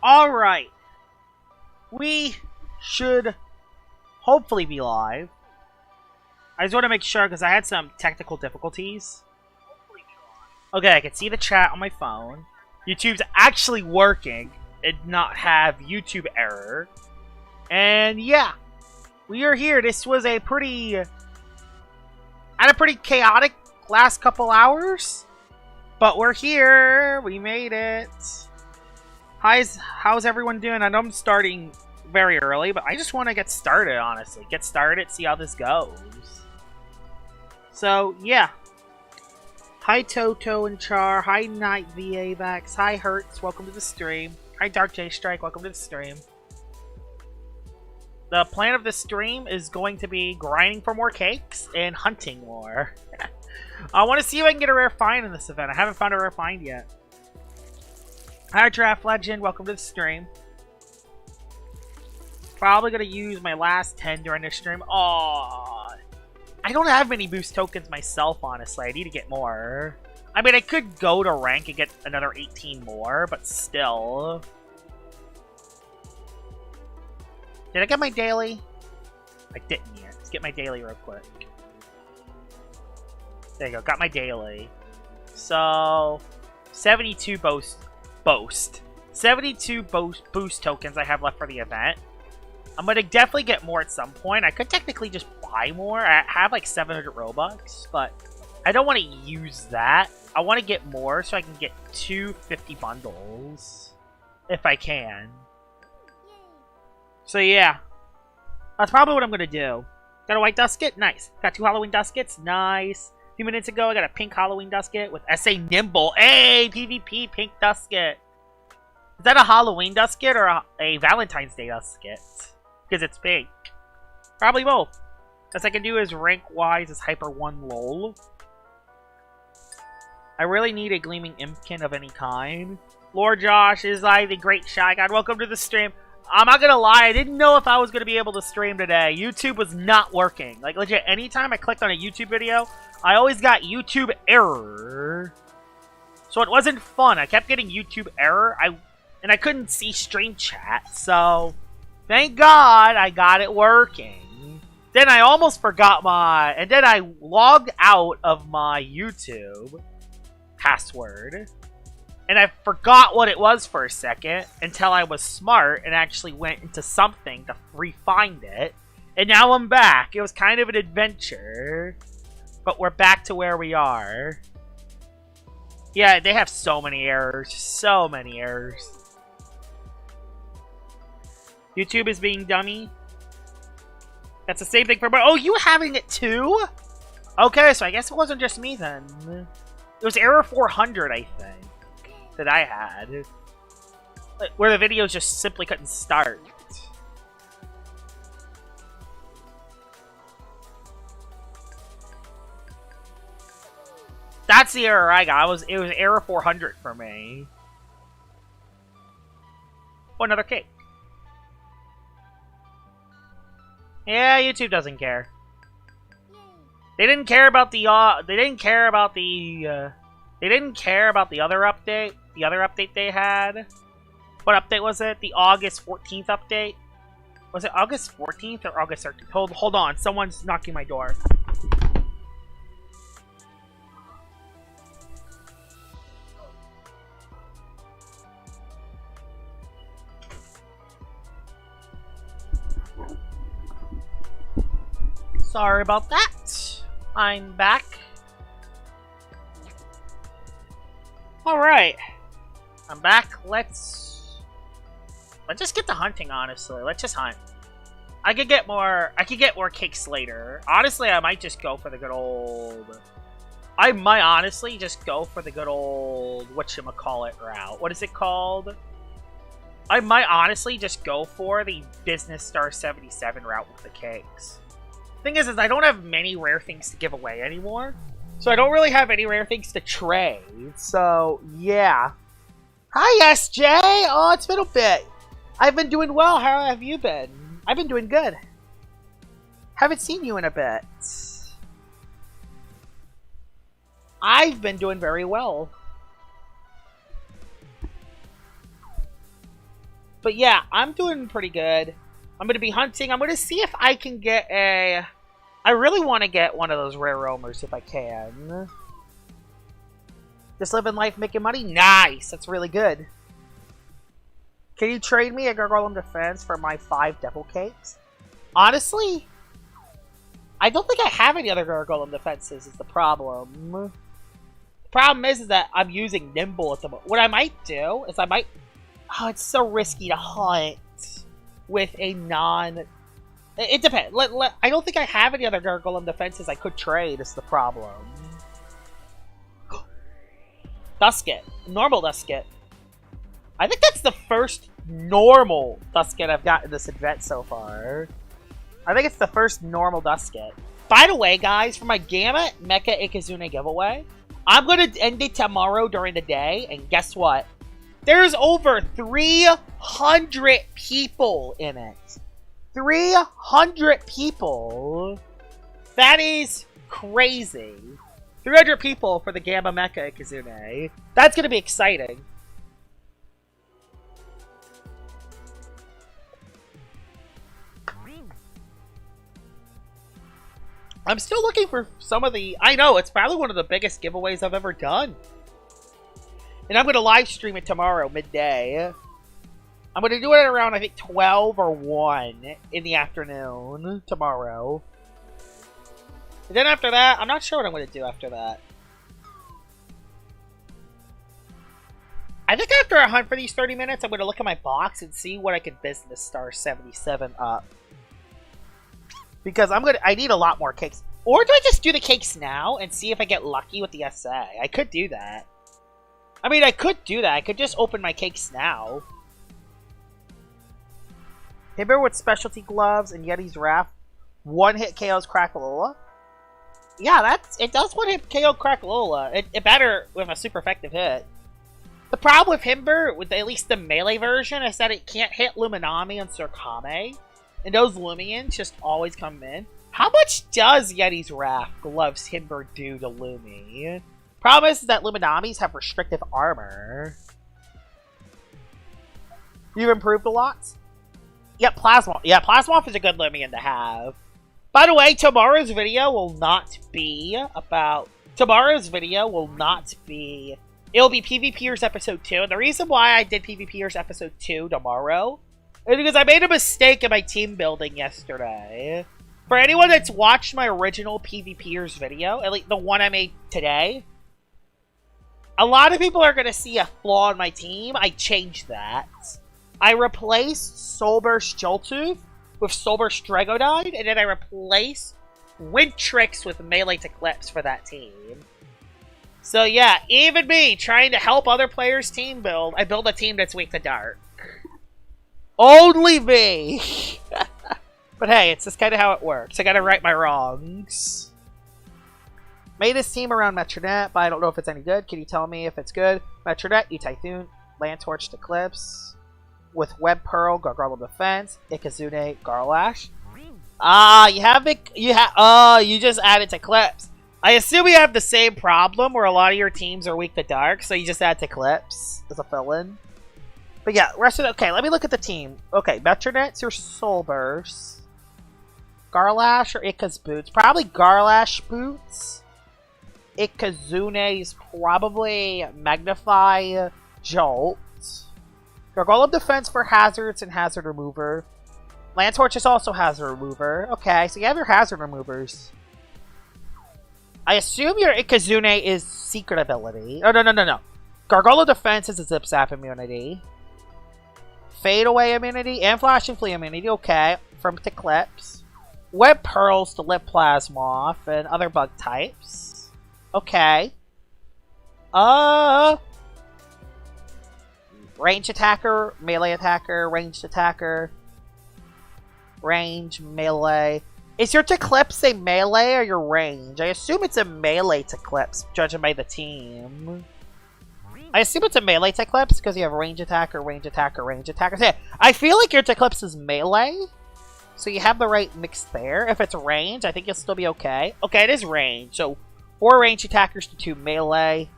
Alright. We should hopefully be live. I just want to make sure because I had some technical difficulties. Okay, I can see the chat on my phone. YouTube's actually working and not have YouTube error. And yeah, we are here. This was a pretty chaotic last couple hours. But we're here. We made it. How's everyone doing? I know I'm starting very early, but I just want to get started, honestly. Get started, see how this goes. So, yeah. Hi, Toto and Char. Hi, Night VAVax. Hi, Hertz. Welcome to the stream. Hi, Dark J Strike. Welcome to the stream. The plan of the stream is going to be grinding for more cakes and hunting more. I want to see if I can get a rare find in this event. I haven't found a rare find yet. Hi, Draft Legend. Welcome to the stream. Probably going to use my last 10 during this stream. Aww. I don't have many boost tokens myself, honestly. I need to get more. I mean, I could go to rank and get another 18 more, but still. Did I get my daily? I didn't yet. Let's get my daily real quick. There you go. Got my daily. So, 72 boost. 72 boost tokens I have left for the event. I'm going to definitely get more at some point. I could technically just buy more. I have like 700 Robux, but I don't want to use that. I want to get more so I can get 250 bundles. If I can. So yeah. That's probably what I'm going to do. Got a white dusket? Nice. Got 2 Halloween duskets? Nice. A few minutes ago, I got a pink Halloween dusket with SA Nimble. Hey, PvP pink dusket. Is that a Halloween dusket or a Valentine's Day dusket? Because it's pink. Probably both. Best I can do is rank-wise is Hyper 1 lol. I really need a Gleaming Impkin of any kind. Lord Josh is the Great Shy God. Welcome to the stream. I'm not gonna lie, I didn't know if I was gonna be able to stream today. YouTube was not working. Like, legit, anytime I clicked on a YouTube video, I always got YouTube error. So it wasn't fun. I kept getting YouTube error. And I couldn't see stream chat, so thank God I got it working. Then I almost forgot and then I logged out of my YouTube password. And I forgot what it was for a second until I was smart and actually went into something to re-find it. And now I'm back. It was kind of an adventure. But we're back to where we are. Yeah, they have so many errors. So many errors. YouTube is being dummy. That's the same thing for... Oh, you having it too? Okay, so I guess it wasn't just me then. It was error 400, I think, that I had. Where the videos just simply couldn't start. That's the error I got. It was error 400 for me. Oh, another cake. Yeah, YouTube doesn't care. They didn't care about the they didn't care about the other update. The other update they had. What update was it? The August 14th update. Was it August 14th or August 13th? Hold on, someone's knocking my door. Sorry about that. I'm back. Alright. I'm back. Let's just get to hunting, honestly. Let's just hunt. I could get more cakes later. Honestly, I might just go for the good old... I might honestly just go for the good old whatchamacallit route. What is it called? I might honestly just go for the Business Star 77 route with the cakes. Thing is I don't have many rare things to give away anymore. So I don't really have any rare things to trade. So, yeah. Hi, SJ! Oh, it's been a bit. I've been doing well. How have you been? I've been doing good. Haven't seen you in a bit. I've been doing very well. But yeah, I'm doing pretty good. I'm going to be hunting. I'm going to see if I can get a... I really want to get one of those rare roamers if I can. Just living life, making money? Nice! That's really good. Can you trade me a Gargoyle Defense for my 5 Devil Cakes? Honestly, I don't think I have any other Gargoyle Defenses is the problem. The problem is that I'm using Nimble at the moment. What I might do is I might... Oh, it's so risky to hunt with a non... It depends. I don't think I have any other Gargoyle Defenses I could trade is the problem. Dusket. Normal Dusket. I think that's the first normal Dusket I've got in this event so far. I think it's the first normal Dusket. By the way, guys, for my Gamma Mecha Ikazune giveaway, I'm going to end it tomorrow during the day, and guess what? There's over 300 people in it. 300 people? That is crazy. 300 people for the Gamma Mecha Ikazune. That's going to be exciting. I'm still looking for some of the... I know, it's probably one of the biggest giveaways I've ever done. And I'm going to live stream it tomorrow, midday. I'm going to do it around, I think, 12 or 1 in the afternoon tomorrow. And then after that, I'm not sure what I'm going to do after that. I think after I hunt for these 30 minutes, I'm going to look at my box and see what I can business star 77 up. Because I need a lot more cakes. Or do I just do the cakes now and see if I get lucky with the SA? I could do that. I mean, I could do that. I could just open my cakes now. Himber with specialty gloves and Yeti's Wrath. One-hit KO's Crackalola. Yeah, it does one-hit KO Crackalola. It better with a super effective hit. The problem with Himber, with at least the melee version, is that it can't hit Luminami and Surkame. And those Lumians just always come in. How much does Yeti's Wrath Gloves Himber do to Lumi? Problem is that Luminamis have restrictive armor. You've improved a lot? Yep, Plasmoth. Yeah, Plasmoth is a good Lumian to have. By the way, tomorrow's video will not be about... It'll be PvPers Episode 2. And the reason why I did PvPers Episode 2 tomorrow is because I made a mistake in my team building yesterday. For anyone that's watched my original PvPers video, at least the one I made today, a lot of people are going to see a flaw in my team. I changed that. I replaced Soulburst Joltooth with Soulburst Dragonide, and then I replaced Wintrix with Melee Eclipse for that team. So yeah, even me, trying to help other players' team build, I build a team that's weak to Dark. Only me! But hey, it's just kind of how it works. I gotta right my wrongs. Made this team around Metronet, but I don't know if it's any good. Can you tell me if it's good? Metronet, E-Typhoon, Land-Torched Eclipse, with Web Pearl, Gargoyle Defense, Ikazune, Garlash. Ah, you just added Eclipse. I assume you have the same problem where a lot of your teams are weak to Dark, so you just add Eclipse as a fill-in. But yeah, rest of it. Okay, let me look at the team. Okay, Metronet's your Soulburst. Garlash or Ika's Boots? Probably Garlash Boots. Ikazune's probably Magnify Jolt. Gargoyle Defense for Hazards and Hazard Remover. Land-Torch is also Hazard Remover. Okay, so you have your Hazard Removers. I assume your Ikazune is Secret Ability. Oh, no. Gargoyle Defense is a Zip Zap immunity. Fade Away immunity and Flash and Flee immunity. Okay, from Eclipse. Web Pearls to Lip Plasmoth and other bug types. Okay. Range attacker, melee attacker, ranged attacker. Range, melee. Is your Eclipse a melee or your range? I assume it's a melee Eclipse, judging by the team. I assume it's a melee Eclipse because you have range attacker, range attacker, range attacker. So yeah, I feel like your Eclipse is melee. So you have the right mix there. If it's range, I think you'll still be okay. Okay, it is range. So 4 range attackers to 2 melee.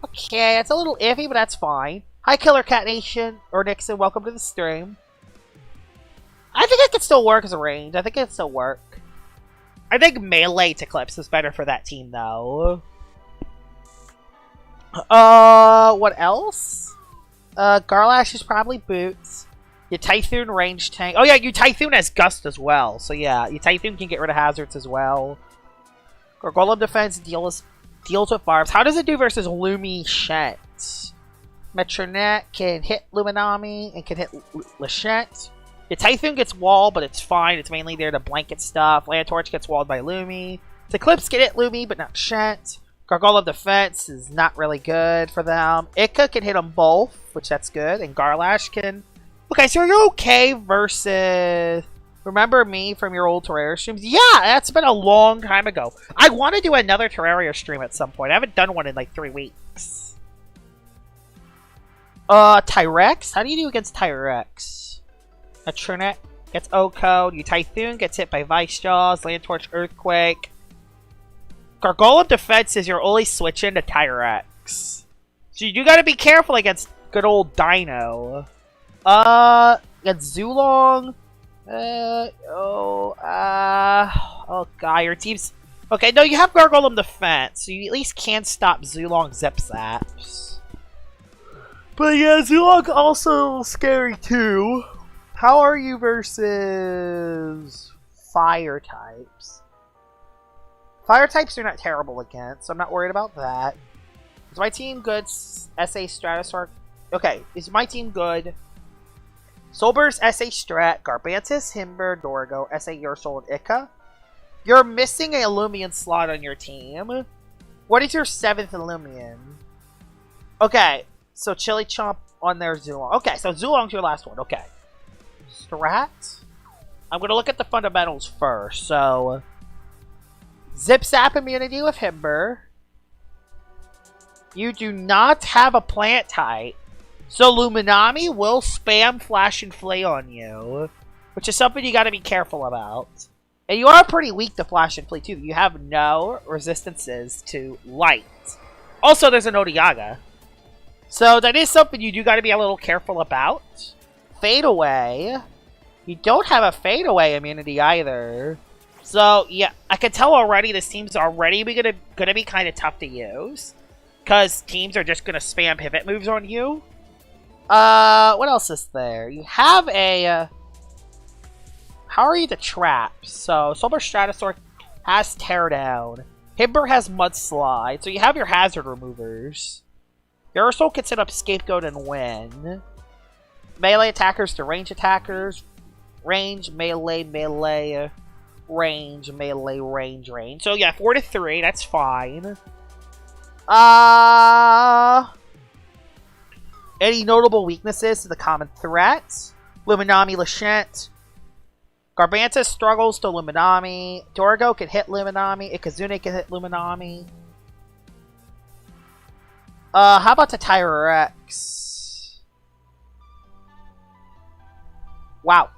Okay, it's a little iffy, but that's fine. Hi, Killer Cat Nation, or Nixon, welcome to the stream. I think it could still work as a range. I think it could still work. I think melee to Eclipse is better for that team, though. What else? Garlash is probably Boots. Your Typhoon range tank. Oh yeah, you Typhoon has Gust as well. So yeah, your Typhoon can get rid of hazards as well. Gargolem defense deals with barbs. How does it do versus Lumishent? Metronet can hit Luminami and can hit Lachette. Your Typhoon gets walled, but it's fine. It's mainly there to blanket stuff. Torch gets walled by Lumi. Eclipse can hit Lumi, but not Shent. Gargolem defense is not really good for them. Ika can hit them both, which that's good. And Garlash can... Okay, so you're okay versus... Remember me from your old Terraria streams? Yeah, that's been a long time ago. I want to do another Terraria stream at some point. I haven't done one in like 3 weeks. Tyrex? How do you do against Tyrex? Metronet gets O-Code. You Typhoon gets hit by Vice Jaws. Torch Earthquake. Gargolem defense is your only switch into Tyrex. So you gotta be careful against good old Dino. Against Zulong. Oh god, your team's... Okay, no, you have Gargolem defense, so you at least can stop Zulong Zip Zaps. But yeah, Zulong also scary too. How are you versus fire types? Fire types are not terrible against, so I'm not worried about that. Is my team good? SA Stratosaur. Okay, is my team good? Solburst, SA Strat, Garbantis, Himber, Dorgo, SA Ursul, and Ika. You're missing a Illumian slot on your team. What is your 7th Illumian? Okay, so Chili Chomp on their Zulong. Okay, so Zulong's your last one. Okay. Strat? I'm going to look at the fundamentals first. So, Zip Zap immunity with Himber. You do not have a plant type. So Luminami will spam Flash and Flay on you, which is something you got to be careful about. And you are pretty weak to Flash and Flay too. You have no resistances to light. Also, there's an Odiaga. So that is something you do got to be a little careful about. Fade Away. You don't have a Fade Away immunity either. So yeah, I can tell already this team's already gonna be kind of tough to use. Because teams are just gonna spam pivot moves on you. What else is there? You have a, how are you to trap? So, Solar Stratosaur has Teardown. Himber has Mudslide, so you have your hazard removers. Ursul can set up Scapegoat and win. Melee attackers to range attackers. Range, melee, melee, range, melee, range, range. So yeah, 4 to 3, that's fine. Any notable weaknesses to the common threats? Luminami Lachette. Garbantis struggles to Luminami. Dorgo can hit Luminami. Ikazune can hit Luminami. How about the Tyrex? Wow.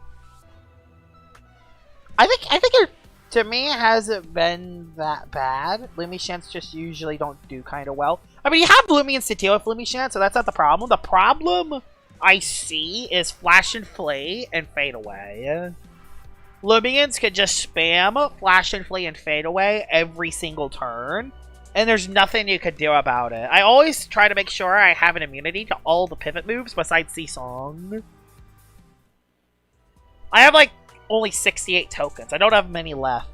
I think it, to me, it hasn't been that bad. Lumishants just usually don't do kind of well. I mean, you have Lumians to deal with Lumishants, so that's not the problem. The problem I see is Flash and Flay and Fade Away. Lumians can just spam Flash and Flay and Fade Away every single turn, and there's nothing you can do about it. I always try to make sure I have an immunity to all the pivot moves besides Seasong. I have, like, only 68 tokens. I don't have many left.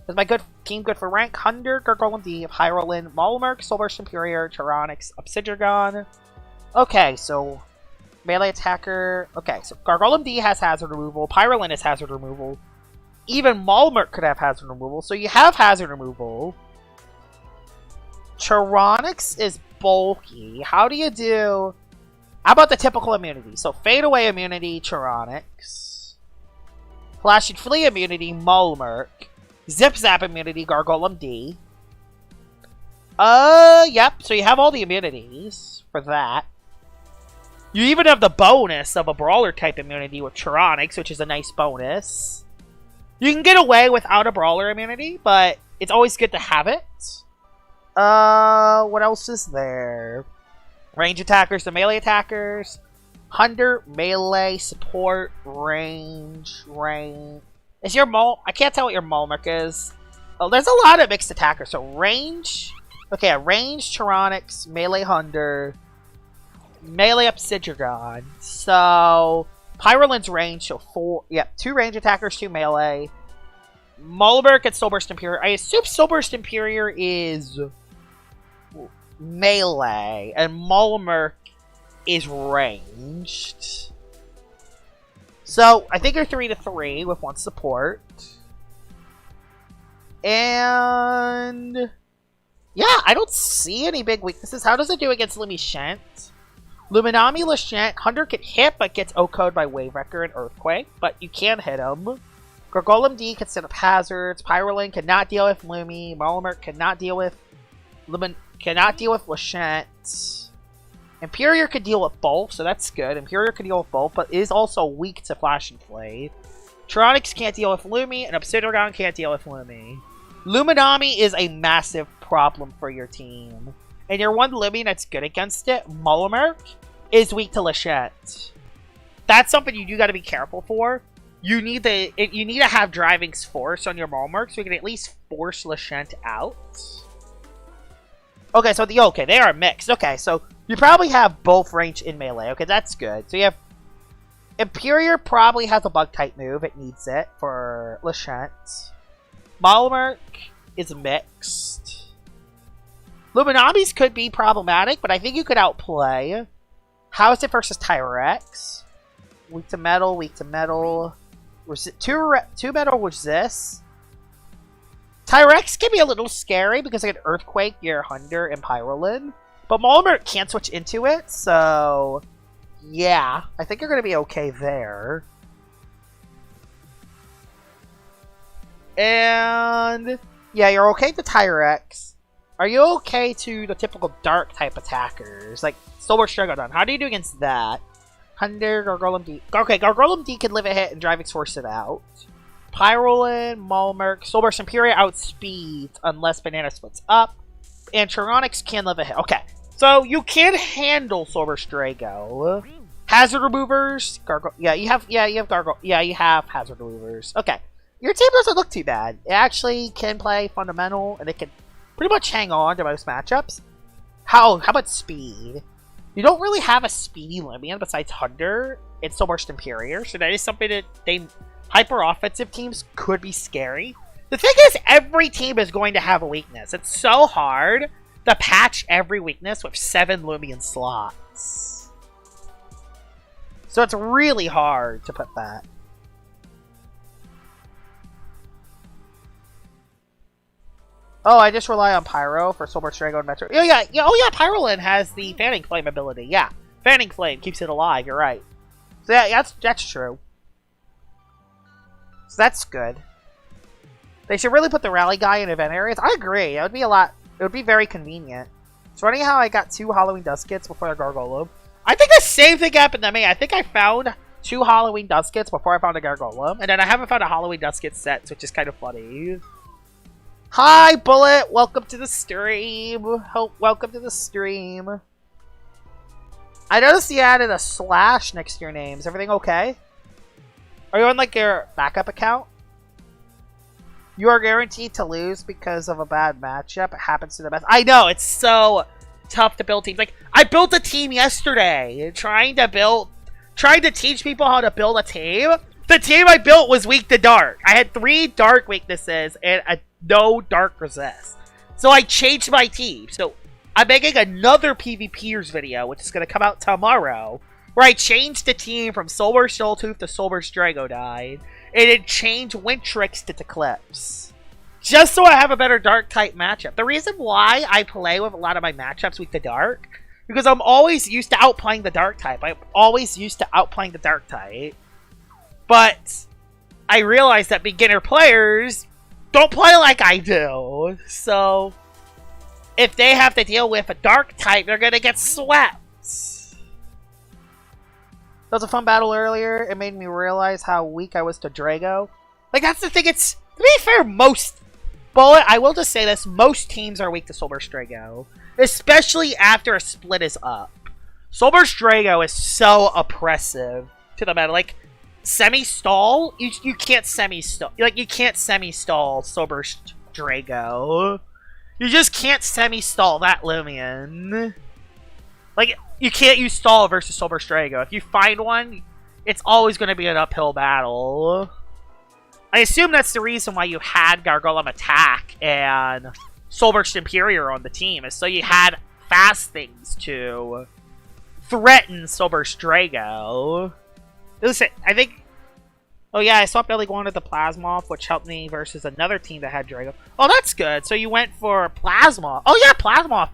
Is my good team good for rank? Hunder, Gargolem D, Hyrule, Malmerk, Solburst Superior, Tyranix, Obsidian. Okay, so melee attacker. Okay, so Gargolem D has hazard removal. Pyrolin has hazard removal. Even Malmerk could have hazard removal. So you have hazard removal. Tyranix is bulky. How do you do... How about the typical immunity? So, Fade Away immunity, Tyranix. Flash and Flee immunity, Malmerk. Zip Zap immunity, Gargolem D. Yep. So you have all the immunities for that. You even have the bonus of a Brawler type immunity with Tyranix, which is a nice bonus. You can get away without a Brawler immunity, but it's always good to have it. What else is there? Range attackers to melee attackers. Hunter, melee, support, range. Is your I can't tell what your Mulmerk is. Oh, there's a lot of mixed attackers. So range. Okay, range, Tyranics, melee Hunter, melee Obsidian. So Pyrolin's range, so 2 range attackers, 2 melee. Mulberg and Soulburst Imperior. I assume Soulburst Imperior is melee, and Mulmerk is ranged. So I think you're 3-3 with 1 support. And yeah, I don't see any big weaknesses. How does it do against Lumishent? Luminami Lashent, Hunter can hit but gets OHKO'd by Wave Wrecker and Earthquake, but you can hit him. Gargolem D can set up hazards. Pyrolin cannot deal with Lumi. Mulmerk cannot deal with Lashent. Imperior could deal with both, so that's good. Imperior can deal with both, but is also weak to Flash and Flame. Tyranics can't deal with Lumi, and Obsidian can't deal with Lumi. Luminami is a massive problem for your team. And your one Lumi that's good against it, Mulmerk, is weak to Lashent. That's something you do got to be careful for. You need to have Driving Force on your Mulmerk so you can at least force Lashent out. Okay, so they are mixed. Okay, so you probably have both range in melee. Okay, that's good. So you have Imperior probably has a bug type move. It needs it for Lashent. Mulmerk is mixed. Luminamis could be problematic, but I think you could outplay. How is it versus Tyrex? Weak to metal, weak to metal. Two metal resist. Tyrex can be a little scary because it can Earthquake your Hunter and Pyrolin. But Mulmerk can't switch into it, so yeah, I think you're going to be okay there. And yeah, you're okay to Tyrex. Are you okay to the typical dark type attackers? Like Soulburst Dragodon. How do you do against that? Hunter, Gargolem D. Okay, Gargolem D can live a hit and Driving Force it out. Pyrolin, Mulmerk, Soulburst Imperial outspeeds unless Banana splits up. And Tyranics can live a hit. Okay, so you can handle Soulburst Drago. Hazard removers, you have hazard removers. Okay, your team doesn't look too bad. It actually can play fundamental, and it can pretty much hang on to most matchups. How about speed? You don't really have a speedy Limian besides Hunter and Soulburst Imperior, so that is something that hyper-offensive teams could be scary. The thing is, every team is going to have a weakness. It's so hard to patch every weakness with 7 Lumion slots. So it's really hard to put that. Oh, I just rely on Pyro for Soulburst Drago and Metro. Oh yeah, Pyrolin has the Fanning Flame ability. Yeah, Fanning Flame keeps it alive. You're right. So yeah, that's true. So that's good. They should really put the rally guy in event areas. I agree. It would be it would be very convenient. It's funny how I got 2 Halloween Duskets before the Gargolem. I think the same thing happened to me. I think I found 2 Halloween Duskets before I found a Gargolem, and then I haven't found a Halloween Dusket set, which is kind of funny. Hi, Bullet! Welcome to the stream! Welcome to the stream. I noticed you added a slash next to your name. Is everything okay? Are you on, like, your backup account? You are guaranteed to lose because of a bad matchup. It happens to the best. I know, it's so tough to build teams. Like, I built a team yesterday, trying to teach people how to build a team. The team I built was weak to dark. I had 3 dark weaknesses and no dark resist. So I changed my team. So I'm making another PvPers video, which is going to come out tomorrow, where I changed the team from Soulburst Soultooth to Soulburst Dragodine, and it changed Wintrix to Eclipse. Just so I have a better dark type matchup. The reason why I play with a lot of my matchups weak to dark, because I'm always used to outplaying the dark type. I'm always used to outplaying the dark type. But I realize that beginner players don't play like I do. So if they have to deal with a dark type, they're going to get swept. That was a fun battle earlier. It made me realize how weak I was to Drago. Like, that's the thing. It's, to be fair, most Bullet, I will just say this. Most teams are weak to Soulburst Drago. Especially after a split is up. Soulburst Drago is so oppressive to the meta. Like, semi-stall? You can't semi-stall. Like, you can't semi-stall Soulburst Drago. You just can't semi-stall that Lumion. Like, you can't use stall versus Soulburst Drago. If you find one, it's always going to be an uphill battle. I assume that's the reason why you had Gargolem attack and Soulburst Imperior on the team, is so you had fast things to threaten Soulburst Drago. Listen, I think... Oh yeah, I swapped Ellie Guan with the Plasmoth, which helped me versus another team that had Drago. Oh, that's good. So you went for Plasmoth. Oh yeah, Plasmoth.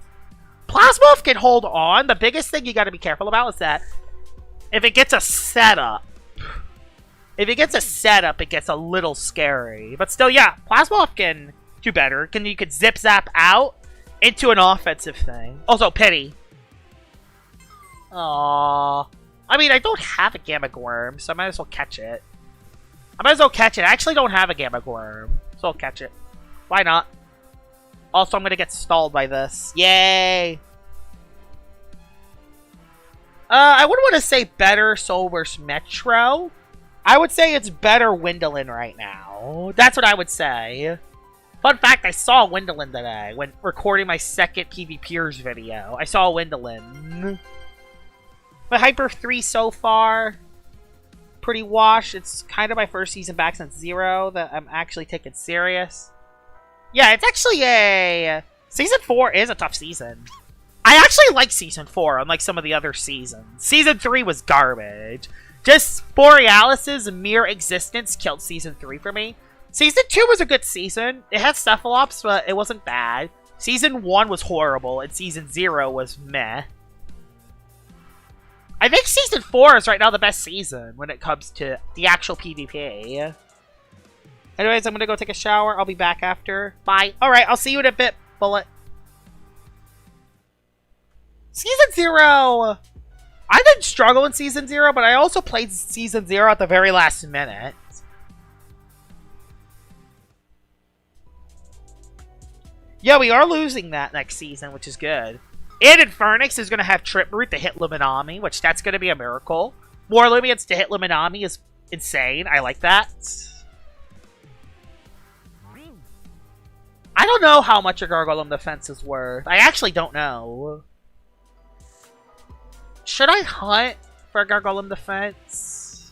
Plasmoth can hold on. The biggest thing you got to be careful about is that if it gets a setup, it gets a little scary. But still, yeah, Plasmoth can do better. You could zip zap out into an offensive thing. Also, pity. Aww. I mean, I don't have a Gamagorm, so I might as well catch it. I actually don't have a Gamagorm, so I'll catch it. Why not? Also, I'm gonna get stalled by this. Yay! I would want to say better Soulburst Metro. I would say it's better Wyndolin right now. That's what I would say. Fun fact, I saw Wyndolin today when recording my second PvPers video. I saw Wyndolin. But Hyper 3 so far, pretty wash. It's kind of my first season back since 0 that I'm actually taking serious. Yeah, it's actually a... Season 4 is a tough season. I actually like Season 4, unlike some of the other seasons. Season 3 was garbage. Just Borealis' mere existence killed Season 3 for me. Season 2 was a good season. It had Cephalops, but it wasn't bad. Season 1 was horrible, and Season 0 was meh. I think Season 4 is right now the best season when it comes to the actual PvP. Anyways, I'm gonna go take a shower. I'll be back after. Bye. Alright, I'll see you in a bit, Bullet. Season 0! I didn't struggle in Season 0, but I also played Season 0 at the very last minute. Yeah, we are losing that next season, which is good. And Infernix is going to have Trip Root to hit Luminami, which that's going to be a miracle. More Lumions to hit Luminami is insane. I like that. I don't know how much a Gargolem defense is worth. I actually don't know. Should I hunt for a Gargolem defense?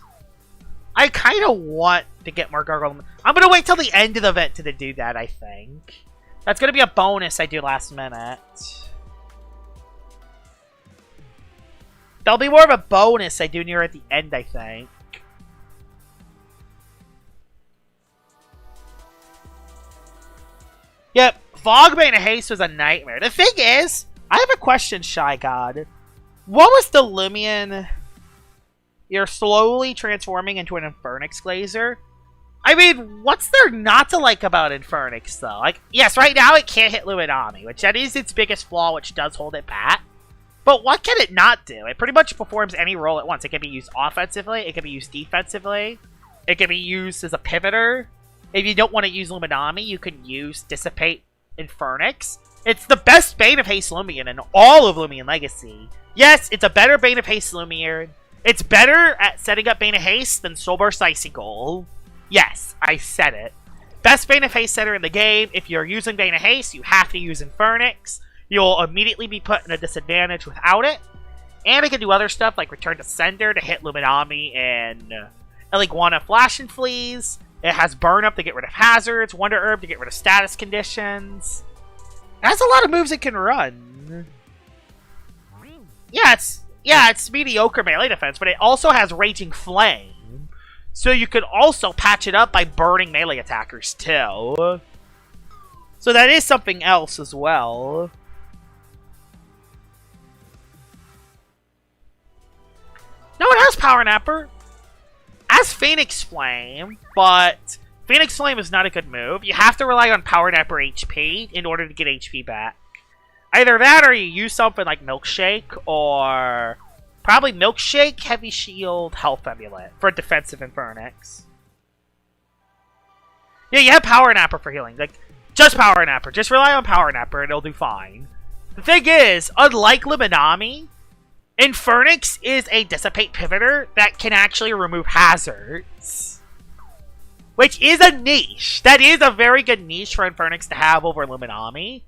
I kind of want to get more Gargolem. I'm going to wait till the end of the event to do that, I think. That's going to be a bonus I do last minute. There'll be more of a bonus I do near at the end, I think. Yep, Fogbane Haste was a nightmare. The thing is, I have a question, Shy God. What was the Lumion you're slowly transforming into an Infernix Glazer? I mean, what's there not to like about Infernix, though? Like, yes, right now it can't hit Luminami, which that is its biggest flaw, which does hold it back. But what can it not do? It pretty much performs any role at once. It can be used offensively, it can be used defensively, it can be used as a pivoter. If you don't want to use Luminami, you can use Dissipate Infernix. It's the best Bane of Haste Lumion in all of Lumion Legacy. Yes, it's a better Bane of Haste Lumion. It's better at setting up Bane of Haste than Soulburst Icicle. Yes, I said it. Best Bane of Haste setter in the game. If you're using Bane of Haste, you have to use Infernix. You'll immediately be put in a disadvantage without it. And it can do other stuff like Return to Sender to hit Luminami and Eliguana Flash and Fleas. It has Burn Up to get rid of hazards, Wonder Herb to get rid of status conditions. It has a lot of moves it can run. Yeah, it's mediocre melee defense, but it also has Raging Flame. So you could also patch it up by burning melee attackers too. So that is something else as well. No, it has Power Napper. As Phoenix Flame, but Phoenix Flame is not a good move. You have to rely on Power Napper HP in order to get HP back. Either that or you use something like Milkshake, or probably Milkshake, Heavy Shield, Health Amulet for defensive Infernix. Yeah, you have Power Napper for healing. Like, Just Power Napper. Just rely on Power Napper and it'll do fine. The thing is, unlike Luminami, Infernax is a Dissipate Pivoter that can actually remove hazards. Which is a niche. That is a very good niche for Infernax to have over Luminami.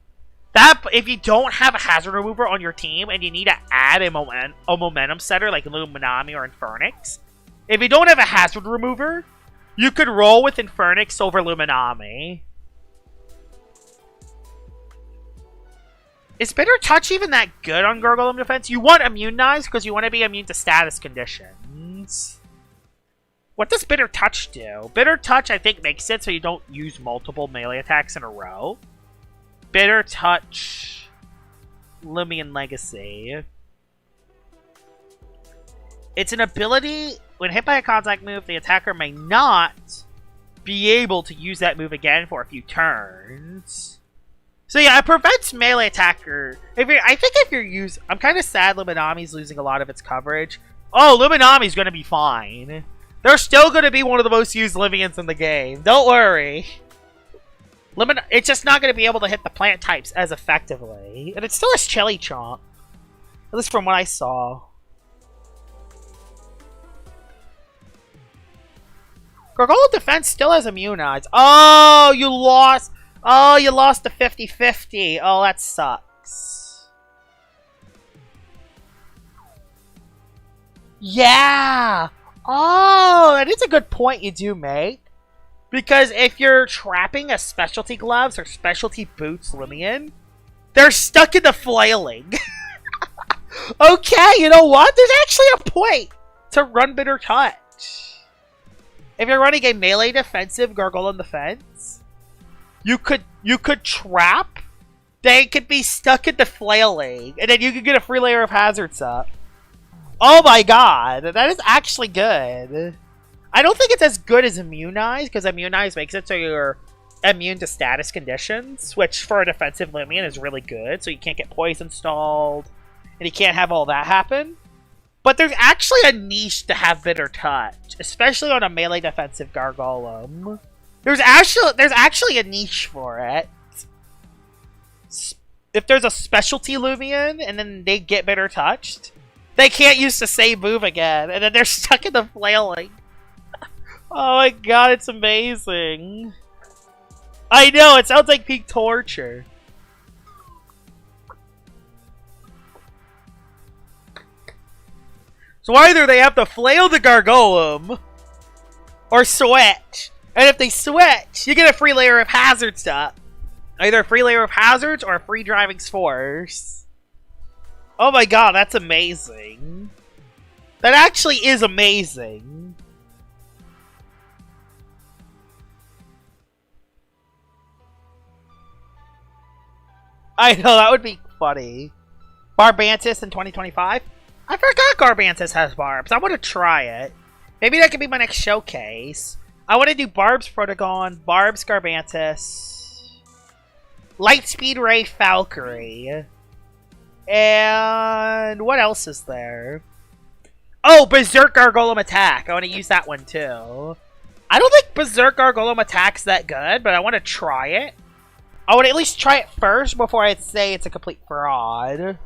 That, if you don't have a hazard remover on your team and you need to add a momentum setter like Luminami or Infernax, if you don't have a hazard remover, you could roll with Infernax over Luminami. Is Bitter Touch even that good on Gargolem defense? You want Immunize because you want to be immune to status conditions. What does Bitter Touch do? Bitter Touch, I think, makes it so you don't use multiple melee attacks in a row. Bitter Touch, Lumion Legacy. It's an ability, when hit by a contact move, the attacker may not be able to use that move again for a few turns. So yeah, it prevents melee attacker. I think if you're using... I'm kind of sad Luminami's losing a lot of its coverage. Oh, Luminami's going to be fine. They're still going to be one of the most used Livians in the game. Don't worry. It's just not going to be able to hit the plant types as effectively. And it still has Chili Chomp. At least from what I saw. Gargoyle defense still has Immunize. Oh, you lost... Oh, you lost the 50-50. Oh, that sucks. Yeah! Oh, that is a good point you do make. Because if you're trapping a Specialty Gloves or Specialty Boots Lumion, they're stuck in the flailing. Okay, you know what? There's actually a point to run Bitter Touch. If you're running a melee defensive Gargoyle defense, you could trap. They could be stuck in the flailing, and then you could get a free layer of hazards up. Oh my god, that is actually good. I don't think it's as good as Immunize, because Immunize makes it so you're immune to status conditions, which for a defensive Lumion is really good, so you can't get poison stalled, and you can't have all that happen. But there's actually a niche to have Bitter Touch, especially on a melee defensive Gargolem. There's actually a niche for it. If there's a specialty Lumion and then they get Bitter Touched, they can't use the same move again, and then they're stuck in the flailing. Oh my god, it's amazing. I know, it sounds like peak torture. So either they have to flail the Gargolem, or switch. And if they switch, you get a free layer of hazards up. Either a free layer of hazards or a free driving force. Oh my god, that's amazing. That actually is amazing. I know, that would be funny. Barbantis in 2025? I forgot Garbantis has Barbs. I want to try it. Maybe that could be my next showcase. I want to do Barb's Protagon, Barb's Garbantis, Lightspeed Ray Valkyrie, and what else is there? Oh, Berserk Gargolem Attack. I want to use that one too. I don't think Berserk Gargolem Attack's that good, but I want to try it. I would at least try it first before I'd say it's a complete fraud.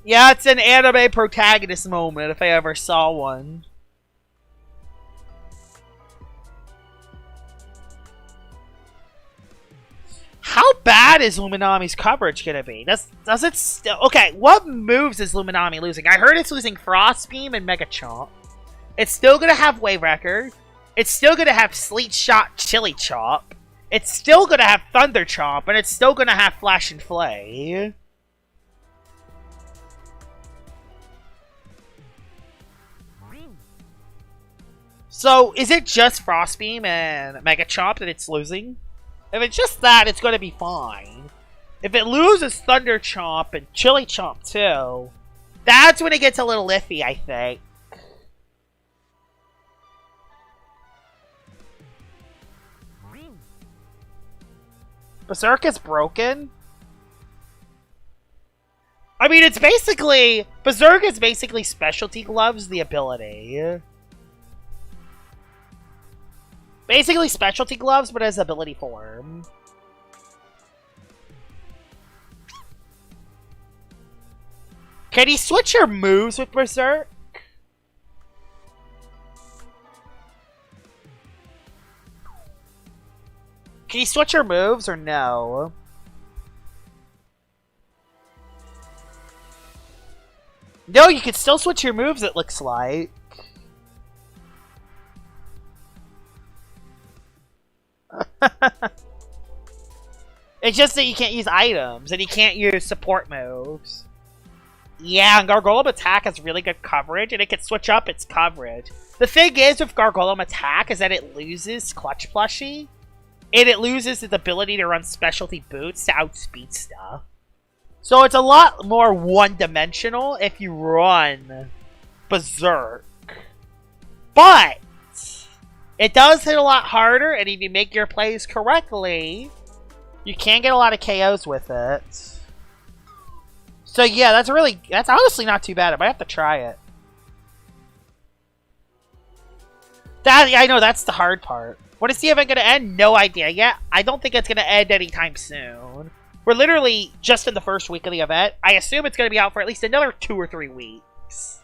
Yeah, it's an anime protagonist moment if I ever saw one. How bad is Luminami's coverage gonna be? Does it still... Okay, what moves is Luminami losing? I heard it's losing Frost Beam and Mega Chomp. It's still gonna have Wave Wrecker. It's still gonna have Sleet Shot Chili Chomp. It's still gonna have Thunder Chomp, and it's still gonna have Flash and Flay. So, is it just Frost Beam and Mega Chomp that it's losing? If it's just that, it's going to be fine. If it loses Thunder Chomp and Chili Chomp too, that's when it gets a little iffy, I think. Berserk is broken? I mean, it's basically... Berserk is basically Specialty Gloves, the ability. Basically specialty gloves, but as ability form. Can he switch your moves with Berserk? Can you switch your moves or no? No, you can still switch your moves, it looks like. It's just that you can't use items, and you can't use support moves. Yeah, and Gargolem Attack has really good coverage, and it can switch up its coverage. The thing is with Gargolem Attack is that it loses Clutch Plushie, and it loses its ability to run specialty boots to outspeed stuff. So it's a lot more one-dimensional if you run Berserk. But it does hit a lot harder, and if you make your plays correctly, you can get a lot of KOs with it. So yeah, that's honestly not too bad. I might have to try it. I know, that's the hard part. When is the event going to end? No idea yet. I don't think it's going to end anytime soon. We're literally just in the first week of the event. I assume it's going to be out for at least another 2 or 3 weeks.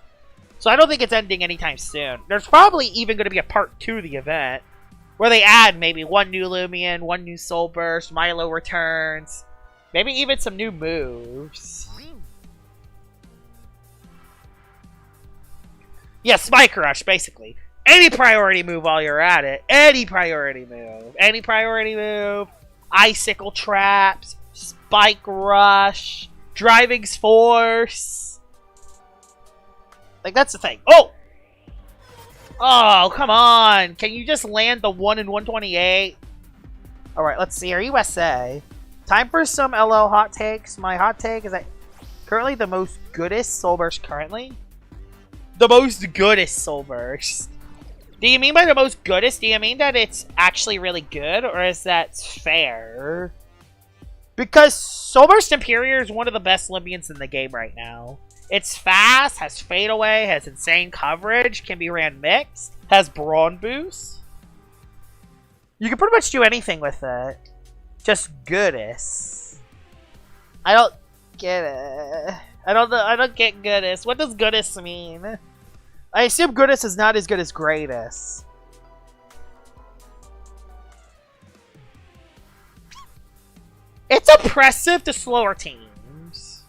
So I don't think it's ending anytime soon. There's probably even going to be a part 2 of the event, where they add maybe 1 new Lumion, 1 new Soul Burst, Milo returns, maybe even some new moves. Yeah, Spike Rush, basically. Any priority move while you're at it. Any priority move. Any priority move. Icicle Traps. Spike Rush. Driving's Force. Like, that's the thing. Oh! Oh, come on. Can you just land the 1 in 128? Alright, let's see. Our USA. Time for some LL hot takes. My hot take is that currently the most goodest Soul Burst currently. The most goodest Soul Burst. Do you mean by the most goodest? Do you mean that it's actually really good? Or is that fair? Because Soul Burst Imperior is one of the best Lumions in the game right now. It's fast, has Fade Away, has insane coverage, can be ran mixed, has Brawn Boost. You can pretty much do anything with it. Just goodest. I don't get it. I don't get goodest. What does goodest mean? I assume goodest is not as good as greatest. It's oppressive to slower teams.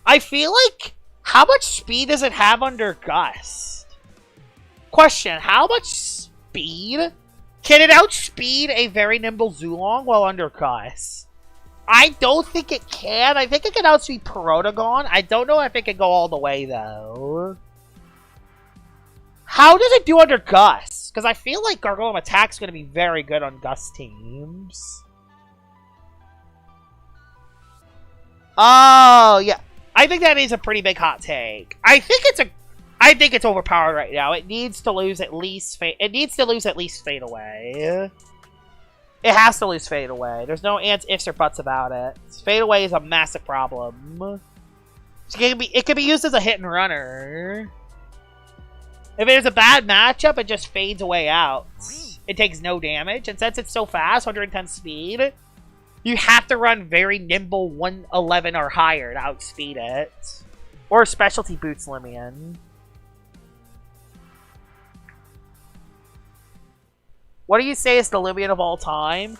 I feel like, how much speed does it have under Gust? Question, how much speed? Can it outspeed a very nimble Zulong while under Gust? I don't think it can. I think it can outspeed Protagon. I don't know if it can go all the way, though. How does it do under Gust? Because I feel like Gargolem Attack's going to be very good on Gust teams. Oh, yeah. I think that is a pretty big hot take. I think it's overpowered right now. It needs to lose at least Fade Away. It has to lose Fade Away. There's no ifs or buts about it. Fade Away is a massive problem. It could be used as a hit and runner. If there's a bad matchup, it just fades away out. It takes no damage, and since it's so fast, 110 speed, you have to run very nimble 111 or higher to outspeed it. Or specialty boots Lumion. What do you say is the Lumion of all time?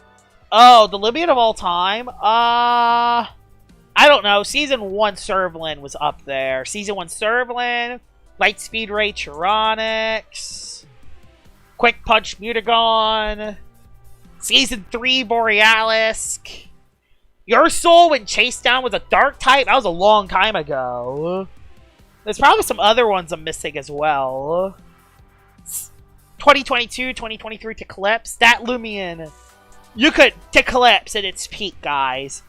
Oh, the Lumion of all time? I don't know. Season 1 Servalin was up there. Season 1 Servalin, Lightspeed Ray Chironix, Quick Punch Mutagon, Season 3 Borealis. Your Soul when chased down with a Dark type? That was a long time ago. There's probably some other ones I'm missing as well. 2022, 2023 Teclipse. That Lumion. You could Teclipse at its peak, guys.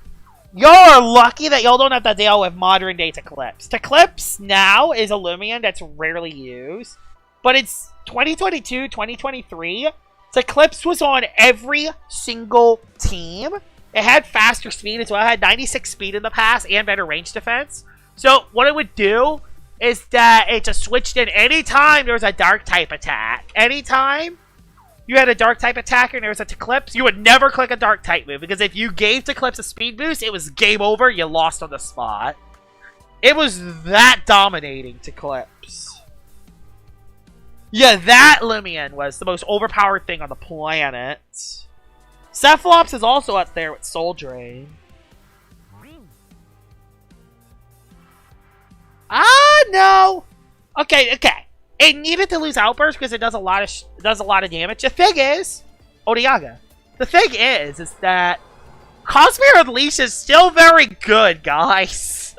Y'all are lucky that y'all don't have to deal with modern day Teclipse. Teclipse now is a Lumion that's rarely used. But it's 2022, 2023. Teclipse was on every single team. It had faster speed as well. It had 96 speed in the past and better range defense. So what it would do is that it just switched in anytime there was a dark type attack. Anytime you had a dark type attacker and there was a Teclipse, you would never click a dark type move, because if you gave Teclipse a speed boost, it was game over, you lost on the spot. It was that dominating, Teclipse. Yeah, that Lumion was the most overpowered thing on the planet. Cephalops is also up there with Soul Drain. No. Okay. It needed to lose Outburst because it does a lot of damage. The thing is, Odiaga. The thing is that Cosmere Unleashed is still very good, guys.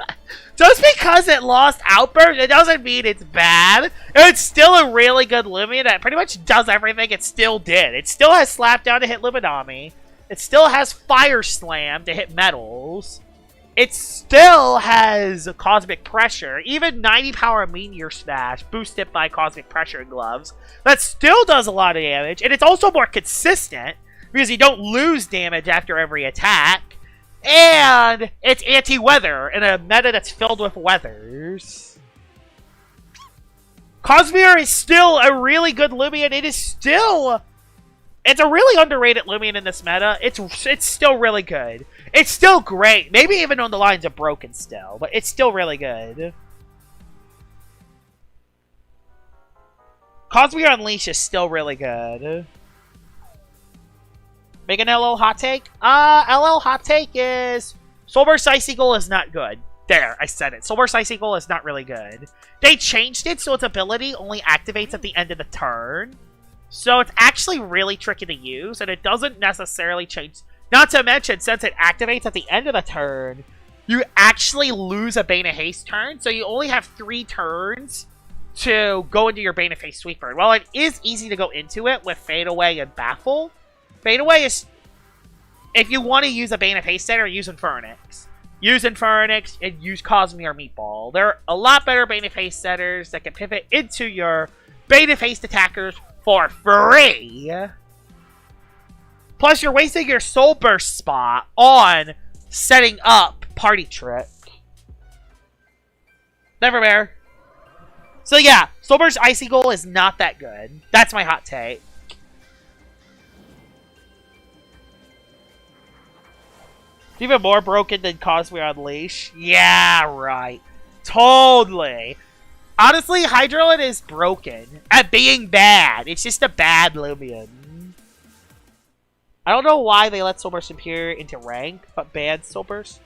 Just because it lost Outburst, it doesn't mean it's bad. It's still a really good Lumion that pretty much does everything it still did. It still has Slapdown to hit Luminami. It still has Fire Slam to hit Metals. It still has Cosmic Pressure, even 90 power Meteor Smash, boosted by Cosmic Pressure gloves. That still does a lot of damage, and it's also more consistent, because you don't lose damage after every attack. And it's anti-weather in a meta that's filled with weathers. Cosmere is still a really good Lumion. It's a really underrated Lumion in this meta. It's still really good. It's still great. Maybe even on the lines of broken still, but it's still really good. Cosmere Unleashed is still really good. Make an LL hot take? LL hot take is Soulburst Icicle is not good. There, I said it. Soulburst Icicle is not really good. They changed it so its ability only activates at the end of the turn. So it's actually really tricky to use, and it doesn't necessarily change. Not to mention, since it activates at the end of the turn, you actually lose a Bane of Haste turn, so you only have 3 turns to go into your Bane of Haste Sweeper. While it is easy to go into it with Fade Away and Baffle, Fade Away is, if you want to use a Bane of Haste setter, use Infernix. Use Infernix and use Cosmere Meatball. There are a lot better Bane of Haste setters that can pivot into your Bane of Haste attackers for free. Plus, you're wasting your Soul Burst spot on setting up Party Trick. Nevermore. So yeah, Soul Burst Icicle is not that good. That's my hot take. Even more broken than Cosmere Unleashed? Yeah, right. Totally. Honestly, Hydroid is broken at being bad. It's just a bad Lumion. I don't know why they let Soulburst Superior into rank, but banned Soulburst.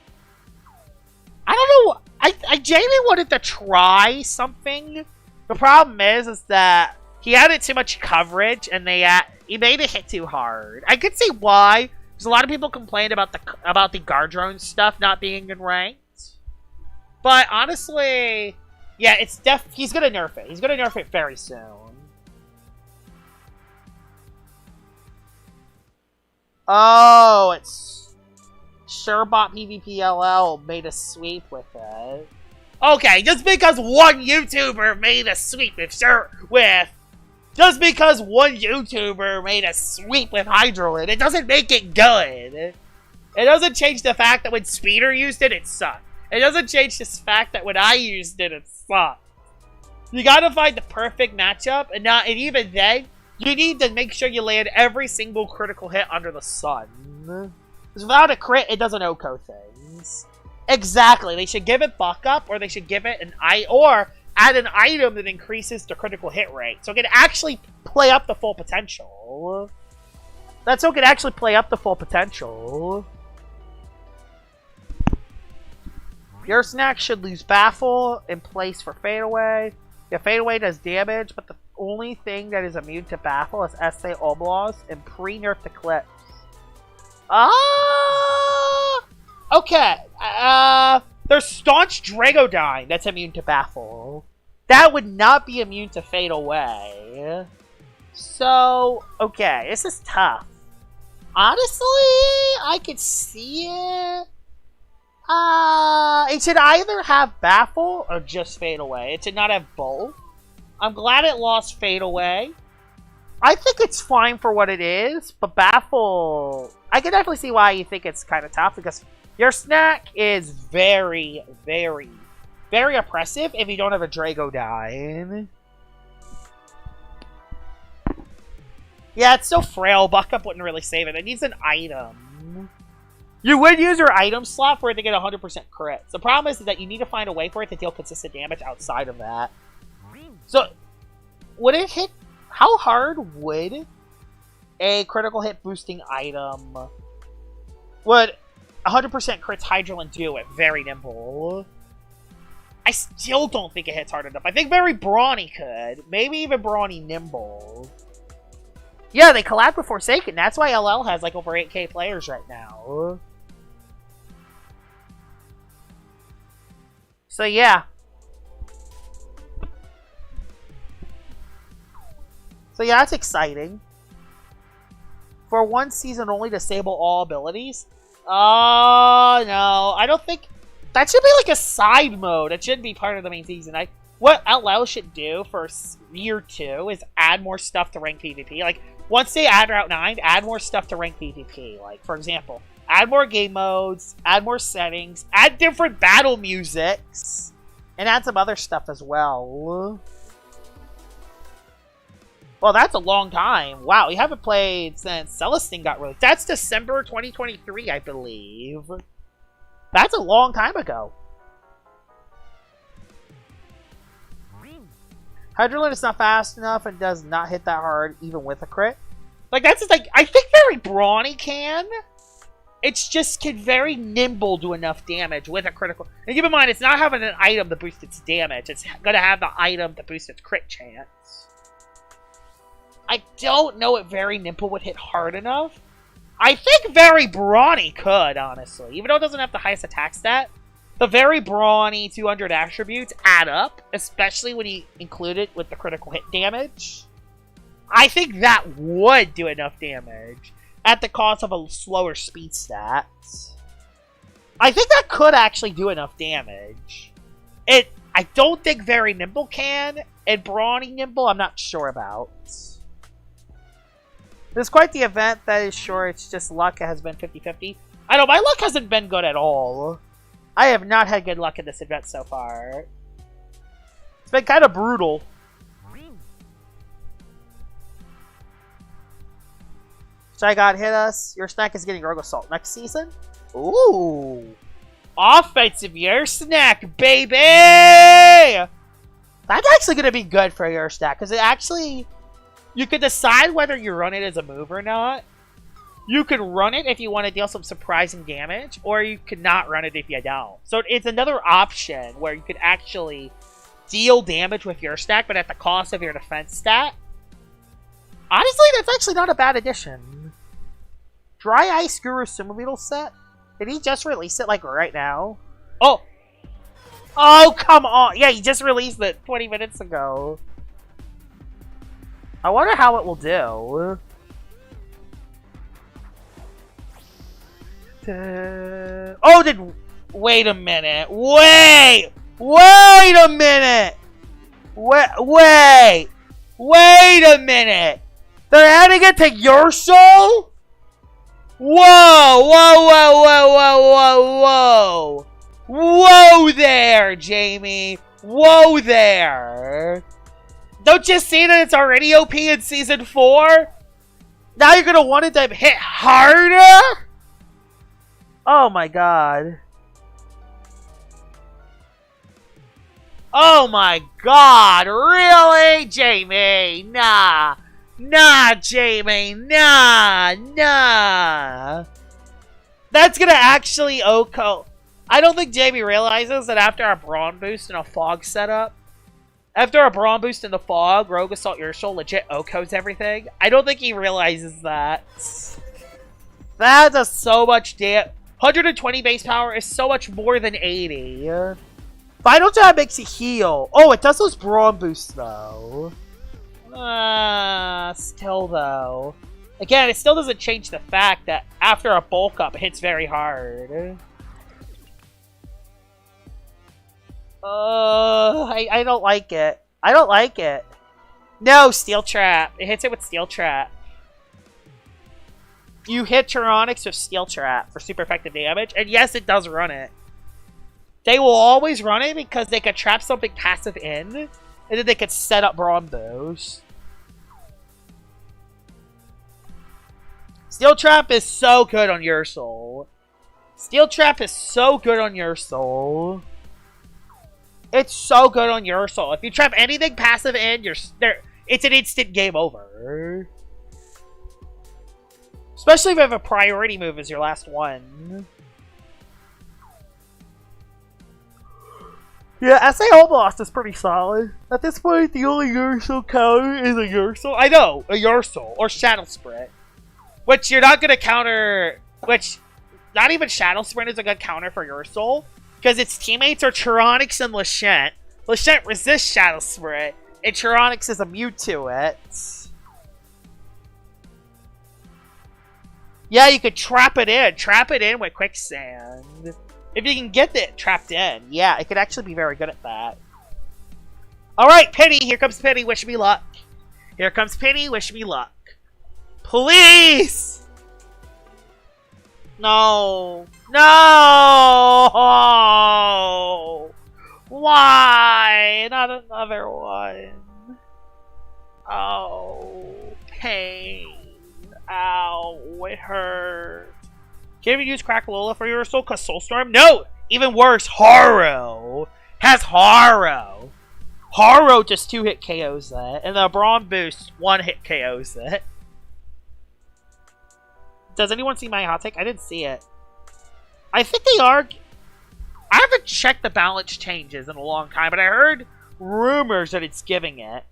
I don't know. I genuinely wanted to try something. The problem is that he added too much coverage, and he made it hit too hard. I could see why. Because a lot of people complained about the Gardrone stuff not being in ranked. But honestly, yeah, he's gonna nerf it. He's gonna nerf it very soon. Oh, it's Surebot PvPLL made a sweep with it. Okay, just because one YouTuber made a sweep just because one YouTuber made a sweep with Hydroid, it doesn't make it good. It doesn't change the fact that when Speeder used it, it sucked. It doesn't change the fact that when I used it, it sucked. You gotta find the perfect matchup, and even then, you need to make sure you land every single critical hit under the sun. Because without a crit, it doesn't OHKO things. Exactly. They should give it buck up, or they should give it or add an item that increases the critical hit rate. So it can actually play up the full potential. That's so it can actually play up the full potential. Your snack should lose Baffle in place for Fade Away. Yeah, Fade Away does damage, but the only thing that is immune to Baffle is Essay Oblos and pre-nerfed Eclipse. Okay. There's Staunch Dragodyne that's immune to Baffle. That would not be immune to Fade Away. So, okay, this is tough. Honestly, I could see it. It should either have Baffle or just Fade Away. It should not have both. I'm glad it lost Fade Away. I think it's fine for what it is, but Baffle... I can definitely see why you think it's kind of tough, because your snack is very, very, very oppressive if you don't have a Dragodyne. Yeah, it's so frail. Buck Up wouldn't really save it. It needs an item. You would use your item slot for it to get 100% crits. The problem is that you need to find a way for it to deal consistent damage outside of that. So, would it hit... How hard would a critical hit boosting item... Would 100% crits Hydralin do it? Very nimble. I still don't think it hits hard enough. I think very Brawny could. Maybe even Brawny Nimble. Yeah, they collabed with Forsaken. That's why LL has like over 8k players right now. So yeah. So yeah, that's exciting. For one season only, disable all abilities? Oh, no. I don't think... That should be like a side mode. It shouldn't be part of the main season. What LL should do for year 2 is add more stuff to rank PvP. Like, once they add Route 9, add more stuff to rank PvP. Like, for example, add more game modes, add more settings, add different battle musics, and add some other stuff as well. Well, that's a long time. Wow, we haven't played since Celestine got released. That's December 2023, I believe. That's a long time ago. Hydralin is not fast enough and does not hit that hard, even with a crit. Like, that's just like... I think very Brawny can. It's just can very nimble do enough damage with a critical... And keep in mind, it's not having an item to boost its damage. It's going to have the item to boost its crit chance. I don't know if very nimble would hit hard enough. I think very Brawny could, honestly. Even though it doesn't have the highest attack stat. The very Brawny 200 attributes add up. Especially when you include it with the critical hit damage. I think that would do enough damage. At the cost of a slower speed stat. I think that could actually do enough damage. I don't think very Nimble can. And Brawny Nimble, I'm not sure about. It's quite the event, that is sure. It's just luck has been 50-50. I know, my luck hasn't been good at all. I have not had good luck in this event so far. It's been kind of brutal. Shy God hit us. Your snack is getting Rogue Assault next season. Ooh. Offensive Your Snack, baby! That's actually going to be good for your stack, because it actually... You could decide whether you run it as a move or not. You could run it if you want to deal some surprising damage, or you could not run it if you don't. So it's another option where you could actually deal damage with your stack, but at the cost of your defense stat. Honestly, that's actually not a bad addition. Dry Ice Guru Sumo Beetle set? Did he just release it, like, right now? Oh! Oh, come on! Yeah, he just released it 20 minutes ago. I wonder how it will do. Oh, wait a minute. Wait a minute. Wait a minute. They're adding it to your soul? Whoa there, Jamie. Whoa there. Don't you see that it's already OP in Season 4? Now you're gonna want it to hit harder? Oh my god. Oh my god, really? Jamie, nah. Nah, Jamie, nah. That's gonna actually OHKO. I don't think Jamie realizes that after a Brawn boost and a Fog setup, after a Brawn boost in the Fog, Rogue Assault Urshel legit OHKOs everything. I don't think he realizes that. That does so much damage. 120 base power is so much more than 80. Final Jab makes you heal. Oh, it does those Brawn boosts, though. Still, though. Again, it still doesn't change the fact that after a bulk up, it hits very hard. I don't like it. I don't like it. No, Steel Trap. It hits it with Steel Trap. You hit Tyranics with Steel Trap for super effective damage, and yes, it does run it. They will always run it because they could trap something passive in, and then they could set up Brawn Boost. Steel Trap is so good on your soul. Steel Trap is so good on your soul. It's so good on your soul. If you trap anything passive in, it's an instant game over. Especially if you have a priority move as your last one. Yeah, SA Oblast is pretty solid. At this point, the only Ursul counter is a Ursul. I know, a Ursul or Shadow Sprint. Which you're not going to counter... Which, not even Shadow Sprint is a good counter for Ursul. Because its teammates are Tyranix and Lachette. Lachette resists Shadow Sprint, and Tyranix is immune to it. Yeah, you could trap it in. Trap it in with Quicksand. If you can get it trapped in. Yeah, it could actually be very good at that. Alright, Penny. Here comes Penny. Wish me luck. Here comes Penny. Wish me luck. Please! No. No! Why? Not another one. Oh. Pain. Ow. It hurt. Can't even use Crackalola for your soul because Soulstorm? No! Even worse, Haro has Haro. Haro just 2-hit KOs that. And the Brawn Boost 1-hit KOs that. Does anyone see my hot take? I didn't see it. I think they are... I haven't checked the balance changes in a long time, but I heard rumors that it's giving it.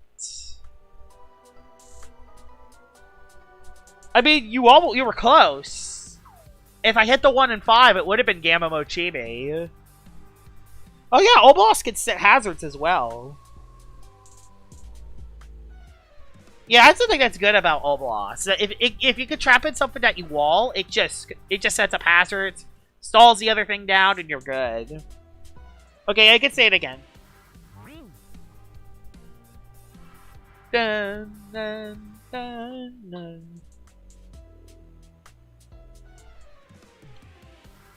I mean, you were close. If I hit the 1 and 5, it would have been Gamma Mochibi. Oh yeah, Oblast can set hazards as well. Yeah, that's the thing that's good about Oblast. If you could trap in something that you wall, it just sets up hazards, stalls the other thing down, and you're good. Okay, I can say it again. Dun, dun, dun, dun.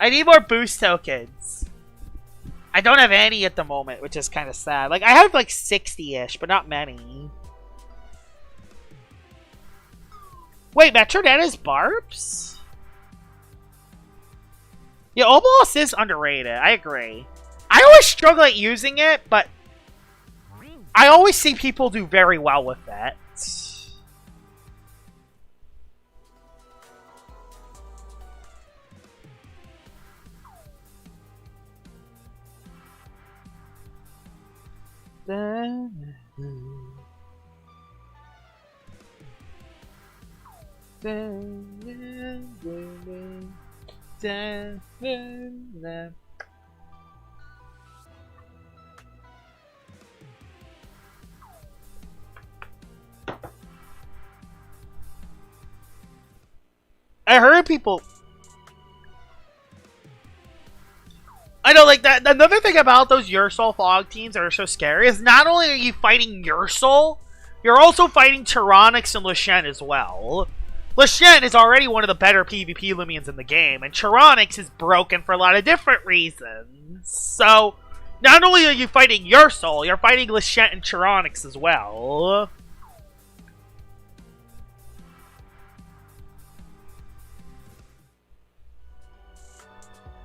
I need more boost tokens. I don't have any at the moment, which is kind of sad. Like, I have like 60-ish, but not many. Wait, Metronet is Barbs? Yeah, Oblast is underrated. I agree. I always struggle at using it, but I always see people do very well with that. I heard people... I know, like, that. Another thing about those Ursul Fog teams that are so scary is not only are you fighting Ursul, you're also fighting Tyranix and Lachette as well. Lachette is already one of the better PvP Lumions in the game, and Tyranix is broken for a lot of different reasons. So, not only are you fighting Ursul, you're fighting Lachette and Tyranix as well.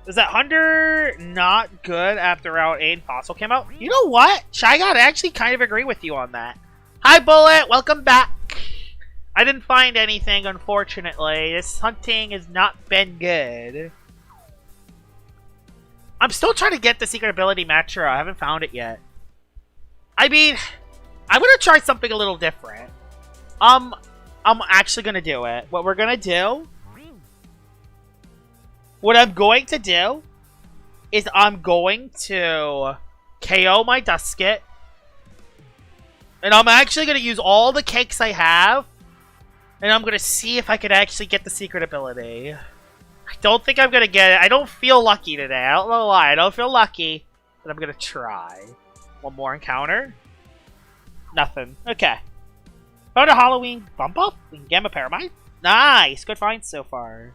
Is that Hunter not good after Route 8 and Fossil came out? You know what? Shy God, I actually kind of agree with you on that. Hi, Bullet! Welcome back! I didn't find anything, unfortunately. This hunting has not been good. I'm still trying to get the secret ability Metro. I haven't found it yet. I mean, I'm gonna try something a little different. I'm actually gonna do it. What we're gonna do... What I'm going to do is I'm going to KO my Dusket. And I'm actually going to use all the cakes I have. And I'm going to see if I can actually get the secret ability. I don't think I'm going to get it. I don't feel lucky today. I don't know why. I don't feel lucky. But I'm going to try. One more encounter. Nothing. Okay. Found a Halloween bump up in Gamma Paramite. Nice. Good find so far.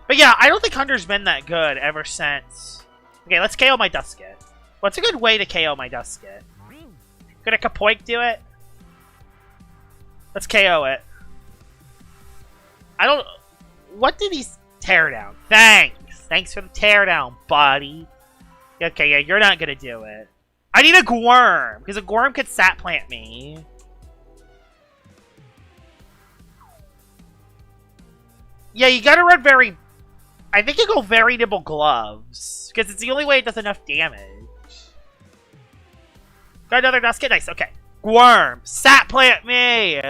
But yeah, I don't think Hunter's been that good ever since. Okay, let's KO my Dusket. What's a good way to KO my Dusket? Could a Kapoik do it? Let's KO it. I don't... What did he tear down? Thanks! Thanks for the teardown, buddy. Okay, yeah, you're not gonna do it. I need a Gwyrm, because a Gwyrm could sat plant me. Yeah, you gotta run very... I think you go very nimble gloves, because it's the only way it does enough damage. Got another Dusket? Nice, okay. Gwyrm, sat plant me!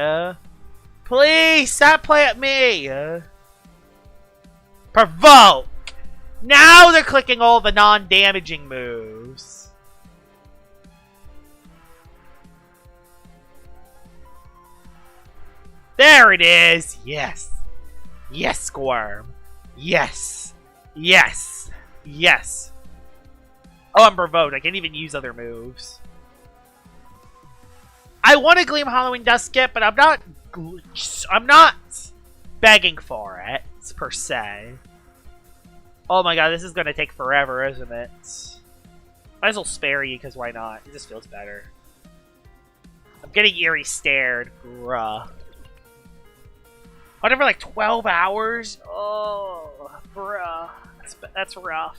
Please, sat plant me! Provoke! Now they're clicking all the non-damaging moves. There it is! Yes! Yes, Gwyrm! Yes! Yes! Yes! Oh, I'm provoked. I can't even use other moves. I want to Gleam Halloween Dusket, but I'm not begging for it, per se. Oh my god, this is gonna take forever, isn't it? Might as well spare you, because why not? It just feels better. I'm getting eerie stared. Bruh. Whatever, like 12 hours? Oh, bruh. That's rough.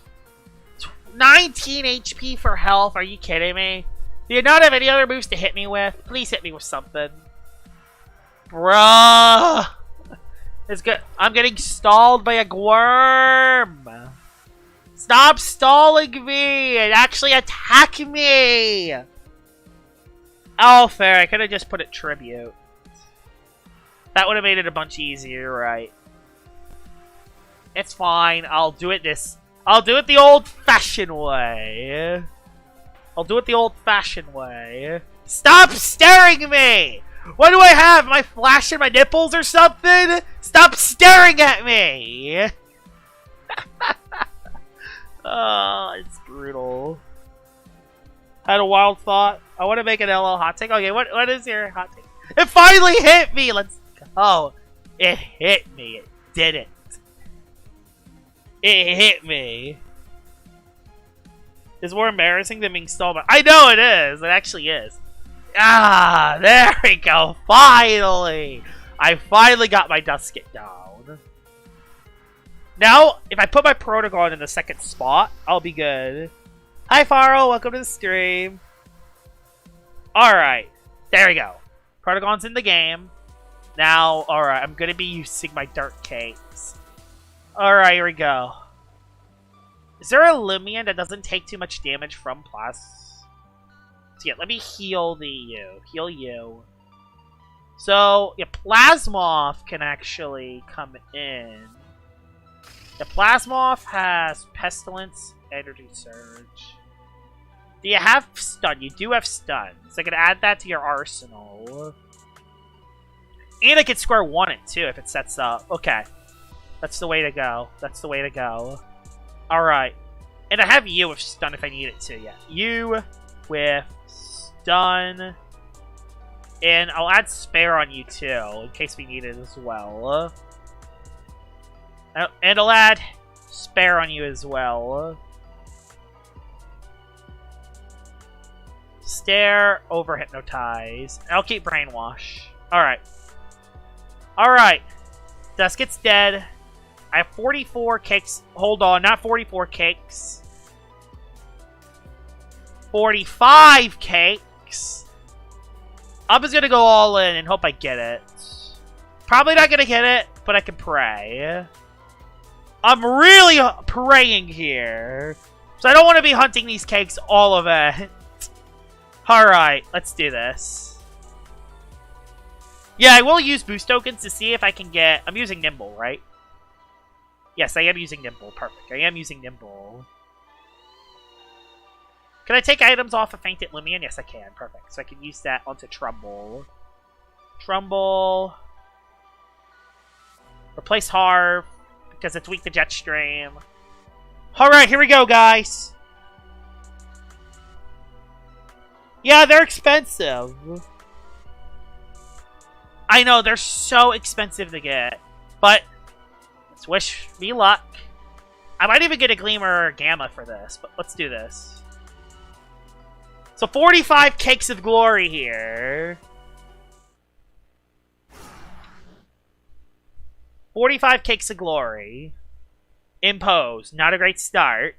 19 HP for health? Are you kidding me? Do you not have any other moves to hit me with? Please hit me with something. Bruh! It's good. I'm getting stalled by a Gwyrm! Stop stalling me! And actually attack me! Oh, fair. I could have just put it Tribute. That would have made it a bunch easier, right? It's fine. I'll do it the old-fashioned way. I'll do it the old-fashioned way. Stop staring at me! What do I have? Am I flashing my nipples or something? Stop staring at me! Oh, it's brutal. Had a wild thought. I want to make an LL hot take. Okay, what is your hot take? It finally hit me! Let's go. It hit me. It didn't. It hit me. It's more embarrassing than being stalled by... I know it is. It actually is. Ah, there we go. Finally. I finally got my Dusket down. Now, if I put my Protagon in the second spot, I'll be good. Hi, Faro. Welcome to the stream. Alright. There we go. Protagon's in the game. Now, alright. I'm going to be using my Dark Cakes. Alright, here we go. Is there a Lumion that doesn't take too much damage from Plus? So yeah, let me heal you. Heal you. So, yeah, Plasmoth can actually come in. The Plasmoth has Pestilence, Energy Surge. Do you have Stun? You do have Stun. So I can add that to your arsenal. And I can square 1 it too if it sets up. Okay. That's the way to go. That's the way to go. Alright. And I have you with Stun if I need it to, yeah. You with Stun. And I'll add Spare on you too, in case we need it as well. And I'll add Spare on you as well. Stare, over Hypnotize. I'll keep Brainwash. Alright. Alright. Dusket's dead. I have 44 cakes. Hold on, not 44 cakes. 45 cakes. I'm just gonna go all in and hope I get it. Probably not gonna get it, but I can pray. I'm really praying here. So I don't want to be hunting these cakes all of it. Alright, let's do this. Yeah, I will use boost tokens to see if I can get... I'm using Nimble, right? Yes, I am using Nimble. Perfect. I am using Nimble. Can I take items off of Fainted Lumion? Yes, I can. Perfect. So I can use that onto Trumbull. Trumbull. Replace Harv, because it's weak to Jetstream. Alright, here we go, guys. Yeah, they're expensive. I know, they're so expensive to get. But, let's wish me luck. I might even get a Gleamer or Gamma for this, but let's do this. So 45 Cakes of Glory here. 45 Cakes of Glory. Impose. Not a great start.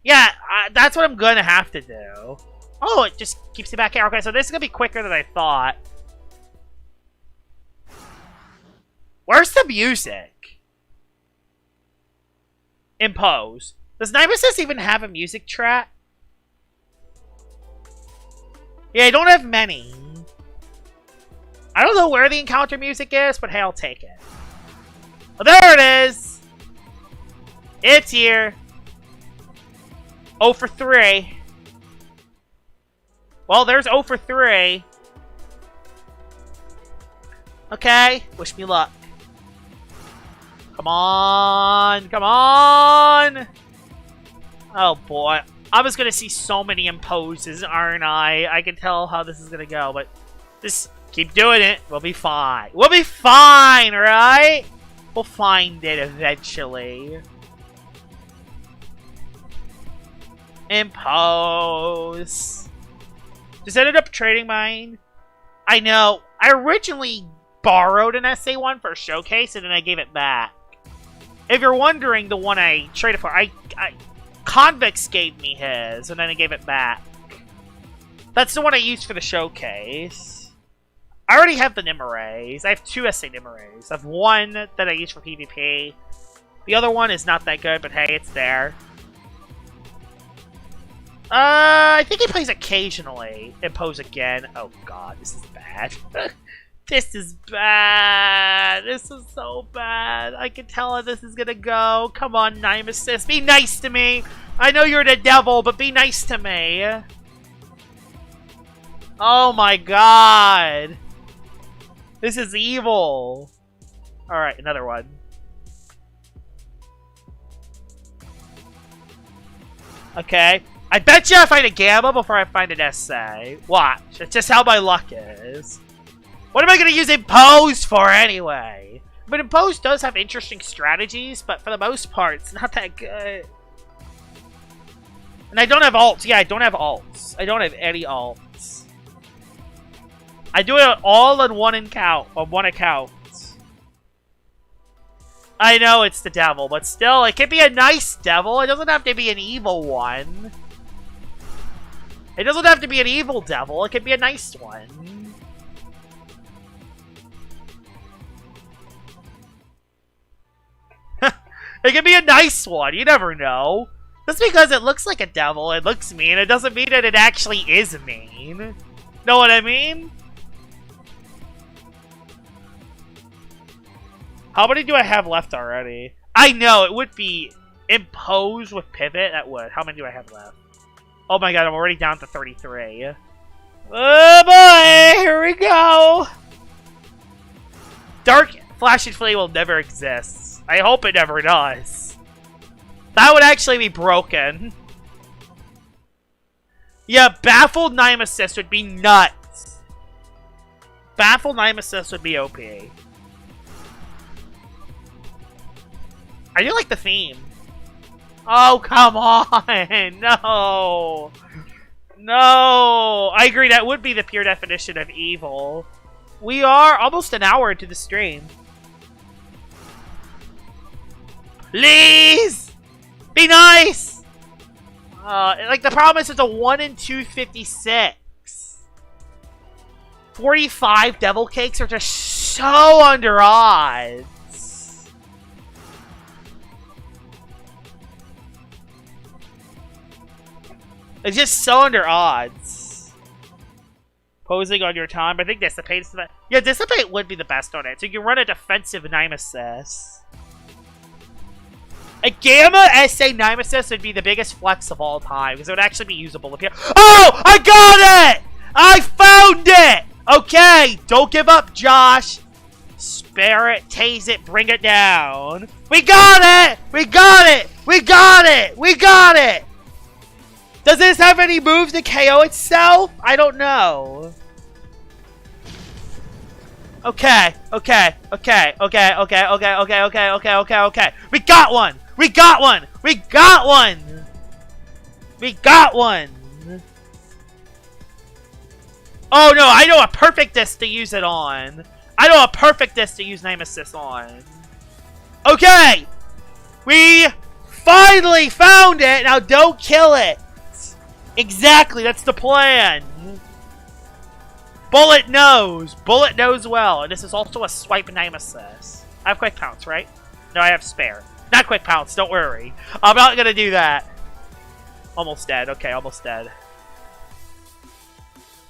Yeah, that's what I'm going to have to do. Oh, it just keeps me back here. Okay, so this is going to be quicker than I thought. Where's the music? Impose. Does Nemesis even have a music track? Yeah, I don't have many. I don't know where the encounter music is, but hey, I'll take it. Well, there it is! It's here. 0 for 3. Well, there's 0 for 3. Okay, wish me luck. Come on, come on! Oh boy, I was gonna see so many imposes, aren't I? I can tell how this is gonna go, but just keep doing it. We'll be fine. We'll be fine, right? We'll find it eventually. Impose. Just ended up trading mine. I know. I originally borrowed an SA1 for a showcase, and then I gave it back. If you're wondering, the one I traded for, Convicts gave me his, and then I gave it back. That's the one I used for the showcase. I already have the Nimerays. I have 2 SA Nimerays. I have one that I use for PvP. The other one is not that good, but hey, it's there. I think he plays occasionally. Impose again. Oh god, this is bad. This is bad. This is so bad. I can tell how this is gonna go. Come on, Nemesis. Be nice to me. I know you're the devil, but be nice to me. Oh my god. This is evil. Alright, another one. Okay. I bet you I find a Gamma before I find an SA. Watch. It's just how my luck is. What am I going to use Impose for anyway? I mean, Impose does have interesting strategies, but for the most part, it's not that good. And I don't have alts. Yeah, I don't have alts. I don't have any alts. I do it all on one account. I know it's the devil, but still, it can be a nice devil. It doesn't have to be an evil one. It doesn't have to be an evil devil. It can be a nice one. It can be a nice one. You never know. Just because it looks like a devil, it looks mean, it doesn't mean that it actually is mean. Know what I mean? How many do I have left already? I know, it would be Impose with Pivot. That would. How many do I have left? Oh my god, I'm already down to 33. Oh boy, here we go. Dark Flashing Flame will never exist. I hope it never does. That would actually be broken. Yeah, Baffled Nemesis would be nuts. Baffled Nemesis would be OP. I do like the theme. Oh, come on! No! No! I agree, that would be the pure definition of evil. We are almost an hour into the stream. Please! Be nice! Like, the problem is it's a 1 in 256. 45 Devil Cakes are just so under odds. It's just so under odds. Posing on your time. I think Dissipate is the best. Yeah, Dissipate would be the best on it. So you can run a defensive Nemesis. A Gamma SA Nemesis would be the biggest flex of all time. Because it would actually be usable if you... Oh! I got it! I found it! Okay, don't give up, Josh. Spare it, tase it, bring it down. We got it! We got it! We got it! We got it! Does this have any moves to KO itself? I don't know. Okay. We got one! We got one! We got one! We got one! Oh no, I know a perfect disc to use it on. I know a perfect disc to use Nemesis on. Okay! We finally found it! Now don't kill it! Exactly, that's the plan! Bullet knows! Bullet knows well. And this is also a swipe Nemesis. I have quick pounce, right? No, I have spare. Not quick pounce, don't worry. I'm not gonna do that. Almost dead. Okay, almost dead.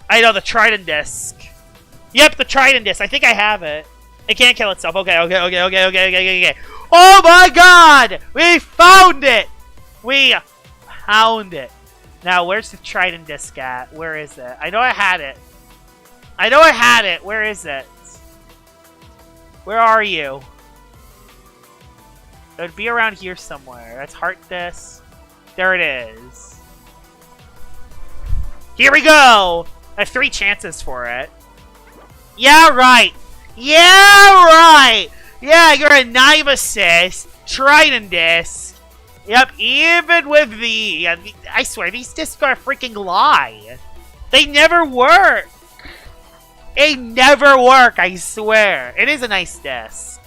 I know, the Trident disc. Yep, the Trident disc. I think I have it. It can't kill itself. Okay. Oh my god! We found it! We found it. Now, where's the Trident disc at? Where is it? I know I had it. Where is it? Where are you? It would be around here somewhere. That's heart disc. There it is. Here we go! I have 3 chances for it. Yeah, right! Yeah, you're a Nemesis, Trident disc. Yep, even with the... I swear, these discs are a freaking lie. They never work. They never work, I swear. It is a nice disc.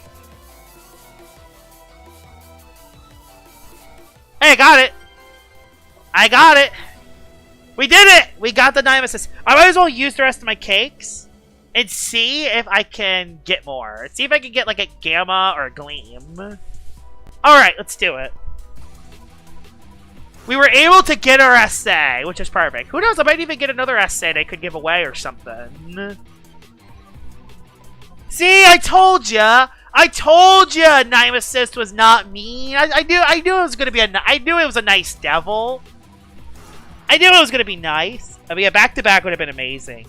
Hey, I got it! We did it! We got the Nemesis. I might as well use the rest of my cakes and see if I can get more. See if I can get like a Gamma or a Gleam. Alright, let's do it. We were able to get our essay, which is perfect. Who knows, I might even get another essay they could give away or something. See, I told ya! Nemesis was not mean. I knew it was gonna be I knew it was a nice devil. I knew it was gonna be nice. I mean, a back-to-back would have been amazing.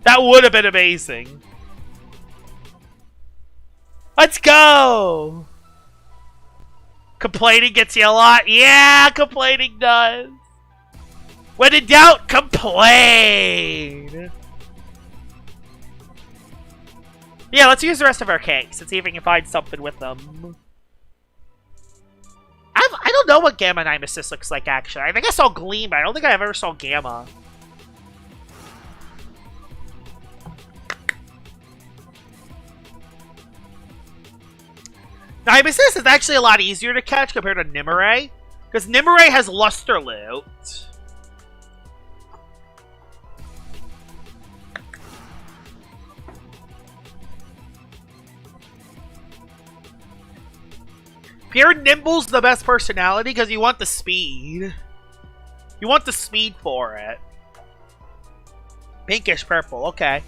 That would have been amazing. Let's go! Complaining gets you a lot. Yeah, complaining does. When in doubt, complain! Yeah, let's use the rest of our cakes and see if we can find something with them. I don't know what Gamma Nemesis looks like, actually. I think I saw Gleam, but I don't think I ever saw Gamma. Nemesis is actually a lot easier to catch compared to Nimue, because Nimue has Luster Loot. Pure Nimble's the best personality because you want the speed. You want the speed for it. Pinkish purple, okay.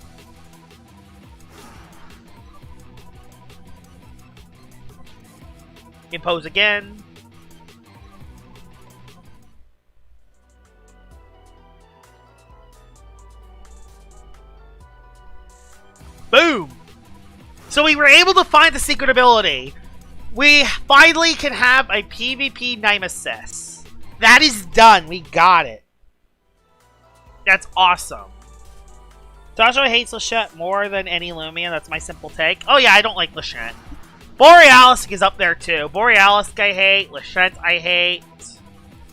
Impose again. Boom! So we were able to find the secret ability. We finally can have a PvP Nemesis. That is done. We got it. That's awesome. Joshua hates Lachette more than any Lumion. That's my simple take. Oh yeah, I don't like Lachette. Borealis is up there too. Borealis I hate. Lachette I hate.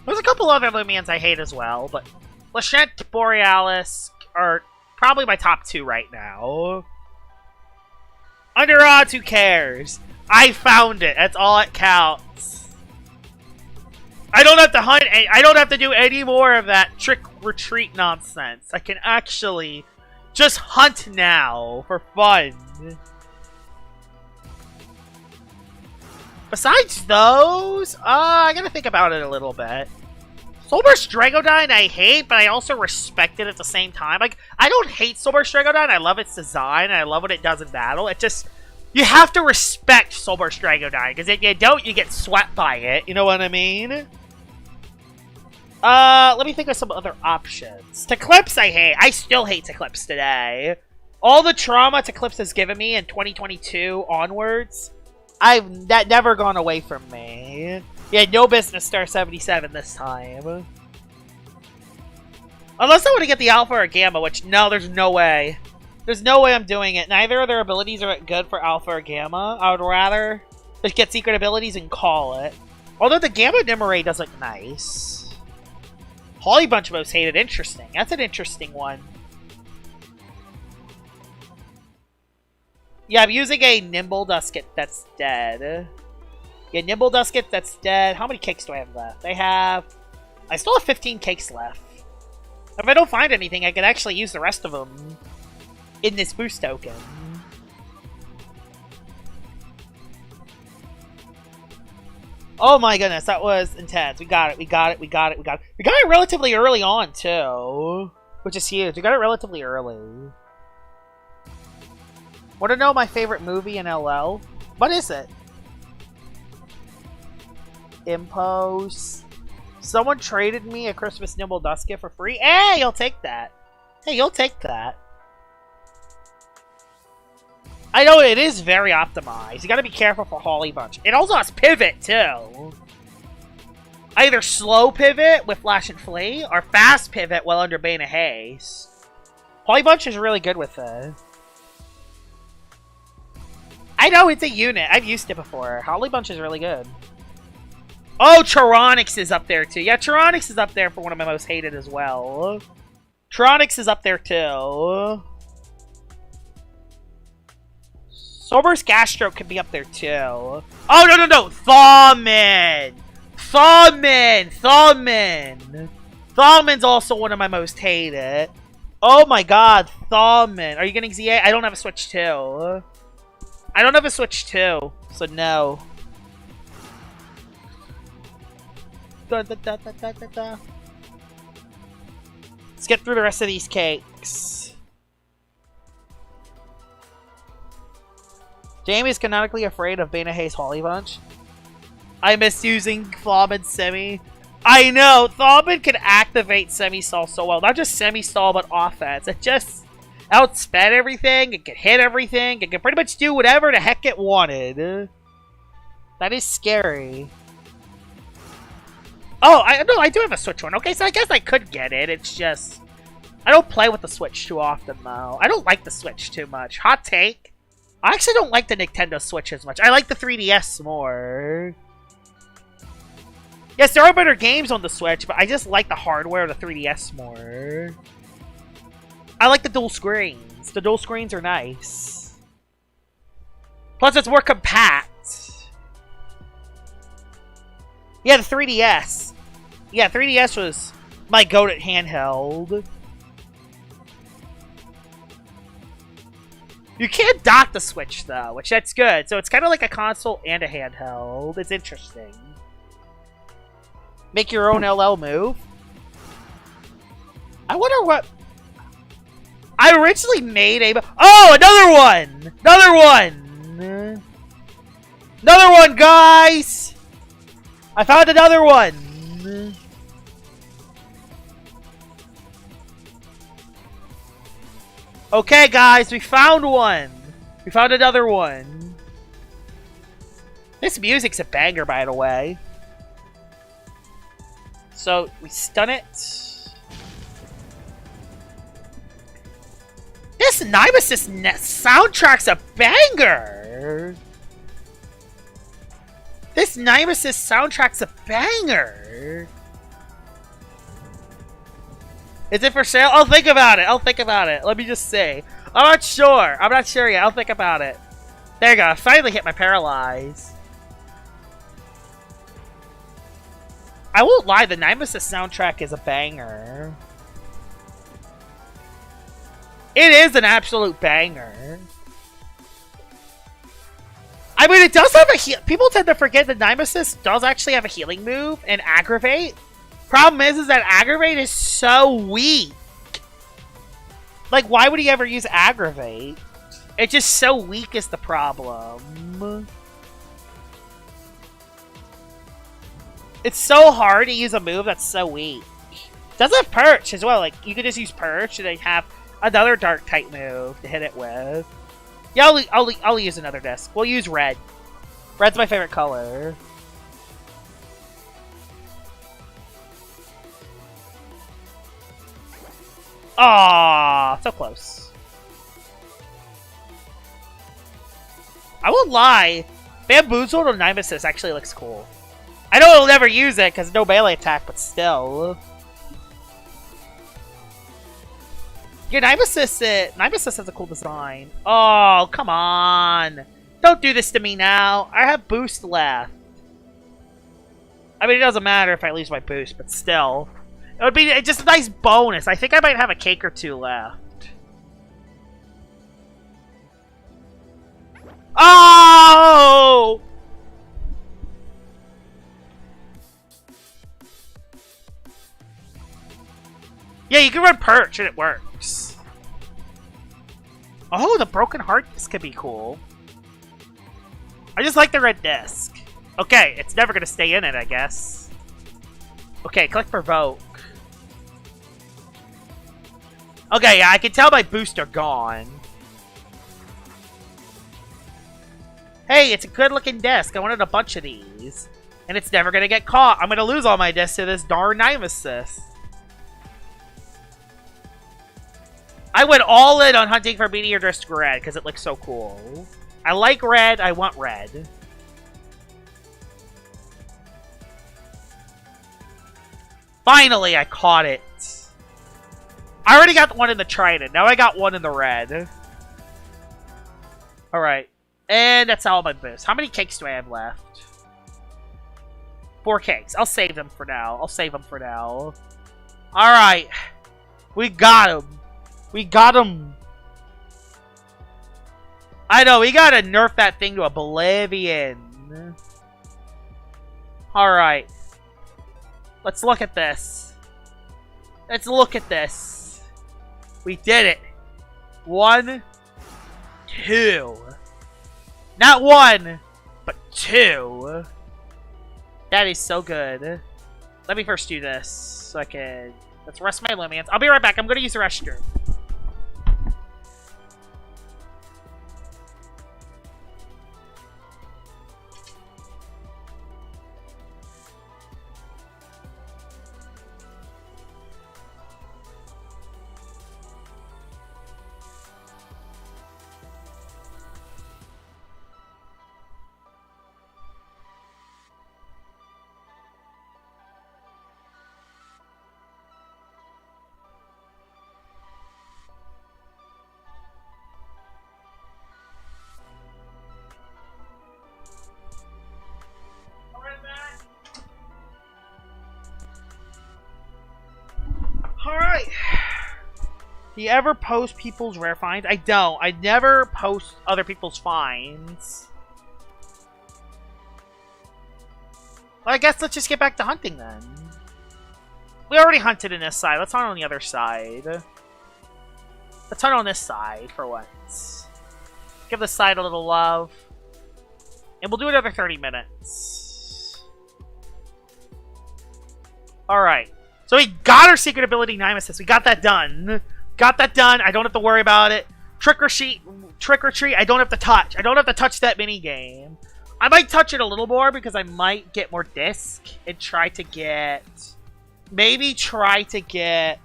There's a couple other Lumions I hate as well, but Lachette, Borealis are probably my top 2 right now. Under odds, who cares? I found it. That's all that counts. I don't have to hunt. I don't have to do any more of that trick retreat nonsense. I can actually just hunt now for fun. Besides those, I gotta think about it a little bit. Soulburst Dragodine I hate, but I also respect it at the same time. Like, I don't hate Soulburst Dragodine. I love its design, and I love what it does in battle. It just... You have to respect Soulburst Dragodine, because if you don't, you get swept by it. You know what I mean? Let me think of some other options. Teclipse I hate. I still hate Teclipse today. All the trauma Teclipse has given me in 2022 onwards, that never gone away from me. Yeah, no business Star 77 this time. Unless I want to get the Alpha or Gamma, which, no, there's no way. There's no way I'm doing it. Neither of their abilities are good for Alpha or Gamma. I would rather just get secret abilities and call it. Although the Gamma Nimue does look nice. Holly Bunch most hated. Interesting. That's an interesting one. Yeah, I'm using a Nimble Dusket that's dead. Yeah, Nimble Dusket that's dead. How many cakes do I have left? I still have 15 cakes left. If I don't find anything, I can actually use the rest of them in this boost token. Oh my goodness, that was intense. We got it, we got it, we got it, we got it. We got it relatively early on, too. Which is huge. We got it relatively early. Want to know my favorite movie in LL? What is it? Impose. Someone traded me a Christmas Nimble Dusket for free. Hey, you'll take that. Hey, you'll take that. I know it is very optimized. You gotta be careful for Holly Bunch. It also has pivot, too. Either slow pivot with Flash and Flee, or fast pivot while under Bane of Haste. Holly Bunch is really good with it. I know, it's a unit. I've used it before. Holly Bunch is really good. Oh, Tronix is up there, too. Yeah, Tronix is up there for one of my most hated as well. Tronix is up there, too. Sober's Gasstroke could be up there, too. Oh, no, no, no! Thawmin! Thawmin! Thawmin! Thawmin's also one of my most hated. Oh my god, Thawmin. Are you getting ZA? I don't have a Switch 2. I don't have a Switch 2, so no. Da, da, da, da, da, da, da. Let's get through the rest of these cakes. Jamie's canonically afraid of Bane of Haste Holly Bunch. I miss using Thawmin Semi. I know! Thawmin can activate Semi-Stall so well. Not just Semi-Stall, but offense. It just outsped everything. It can hit everything. It can pretty much do whatever the heck it wanted. That is scary. Oh, I do have a Switch one. Okay, so I guess I could get it. It's just... I don't play with the Switch too often, though. I don't like the Switch too much. Hot take. I actually don't like the Nintendo Switch as much. I like the 3DS more. Yes, there are better games on the Switch, but I just like the hardware of the 3DS more. I like the dual screens. The dual screens are nice. Plus, it's more compact. Yeah, the 3DS. Yeah, 3DS was my go-to handheld. You can't dock the Switch, though, which that's good. So it's kind of like a console and a handheld. It's interesting. Make your own LL move. I wonder what... I originally made a... Oh, another one! Another one! Another one, guys! I found another one! Okay, guys, we found one! We found another one. This music's a banger, by the way. So, we stun it. This Nemesis soundtrack's a banger! This Nemesis soundtrack's a banger! Is it for sale? I'll think about it. I'll think about it. Let me just say. I'm not sure. I'm not sure yet. I'll think about it. There you go. I finally hit my Paralyze. I won't lie. The Nemesis soundtrack is a banger. It is an absolute banger. I mean, it does have a heal. People tend to forget that Nemesis does actually have a healing move and Aggravate. Problem is that Aggravate is so weak. Like, why would he ever use Aggravate? It's just so weak is the problem. It's so hard to use a move that's so weak. It does have Perch as well. Like, you could just use Perch and then have another Dark type move to hit it with. Yeah, I'll use another disc. We'll use red. Red's my favorite color. Aww, so close. I won't lie. Bamboozled or Nemesis actually looks cool. I know it'll never use it because no melee attack, but still. Yeah, Nemesis has a cool design. Oh, come on. Don't do this to me now. I have boost left. I mean, it doesn't matter if I lose my boost, but still. It would be just a nice bonus. I think I might have a cake or two left. Oh! Yeah, you can run Perch and it works. Oh, the Broken Heart disc could be cool. I just like the red disc. Okay, it's never going to stay in it, I guess. Okay, click Provoke. Okay, yeah, I can tell my boosts are gone. Hey, it's a good-looking disc. I wanted a bunch of these. And it's never going to get caught. I'm going to lose all my discs to this darn Nemesis. I went all in on hunting for Meteor Disc Red because it looks so cool. I like red. I want red. Finally, I caught it. I already got one in the Trident. Now I got one in the red. Alright. And that's all my boosts. How many cakes do I have left? 4 cakes. I'll save them for now. Alright. We got him. We got him. I know, we gotta nerf that thing to oblivion. Alright. Let's look at this. We did it. 1, 2. Not 1, but 2. That is so good. Let me first do this so I can... Let's rest my Lumians. I'll be right back. I'm going to use the restroom. Alright. Do you ever post people's rare finds? I don't. I never post other people's finds. Well, I guess let's just get back to hunting then. We already hunted in this side. Let's hunt on the other side. Let's hunt on this side for once. Give this side a little love. And we'll do another 30 minutes. Alright. So we got our secret ability, Nemesis. We got that done. I don't have to worry about it. Trick or treat. I don't have to touch. I don't have to touch that mini game. I might touch it a little more because I might get more disc and try to get... Maybe try to get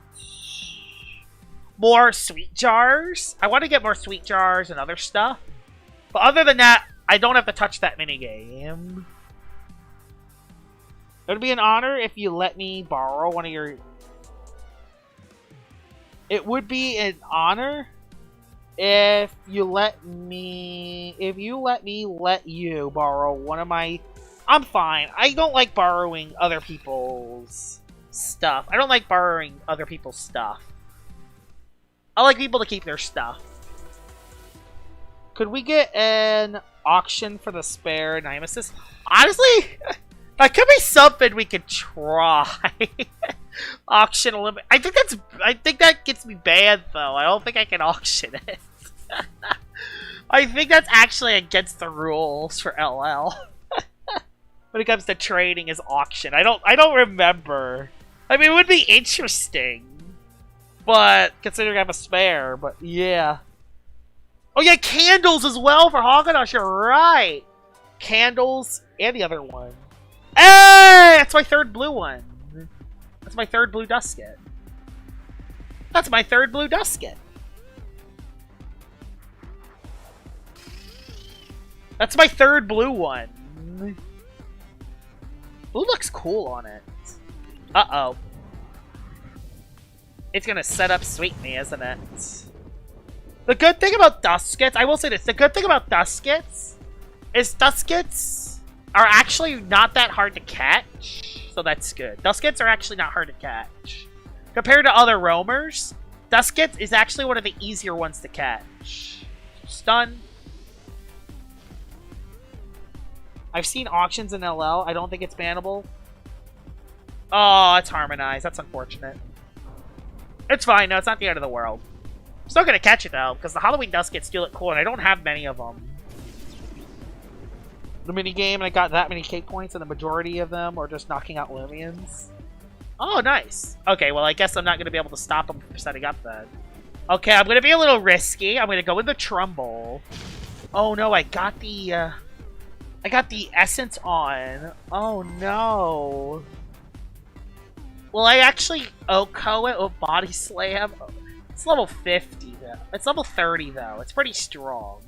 more sweet jars. I want to get more sweet jars and other stuff. But other than that, I don't have to touch that mini game. It would be an honor if you let me borrow one of your... It would be an honor if you let me... If you let you borrow one of my... I'm fine. I don't like borrowing other people's stuff. I like people to keep their stuff. Could we get an auction for the spare Nemesis? Honestly... That could be something we could try. Auction a little bit. I think that gets me banned though. I don't think I can auction it. I think that's actually against the rules for LL. When it comes to trading is auction. I don't remember. I mean, it would be interesting. But considering I have a spare, but yeah. Oh yeah, candles as well for Haagen-Dazs, you're right. Candles and the other one. Hey! That's my third blue one. That's my third blue dusket. That's my third blue dusket. That's my third blue one. Blue looks cool on it. Uh-oh. It's gonna set up Sweetney, isn't it? The good thing about Duskets, I will say this, the good thing about Duskets is Duskets are actually not that hard to catch. So that's good. Duskets are actually not hard to catch. Compared to other roamers, Duskets is actually one of the easier ones to catch. Stun. I've seen auctions in LL. I don't think it's bannable. Oh, it's harmonized. That's unfortunate. It's fine. No, it's not the end of the world. I'm still gonna catch it, though, because the Halloween Duskets do look cool, and I don't have many of them. The minigame, and I got that many cake points, and the majority of them are just knocking out Lumions. Oh, nice. Okay, well, I guess I'm not going to be able to stop them from setting up then. Okay, I'm going to be a little risky. I'm going to go with the Trumbull. Oh, no, I got the Essence on. Oh, no. Will I actually OHKO it with Body Slam? It's level 50, though. It's level 30, though. It's pretty strong.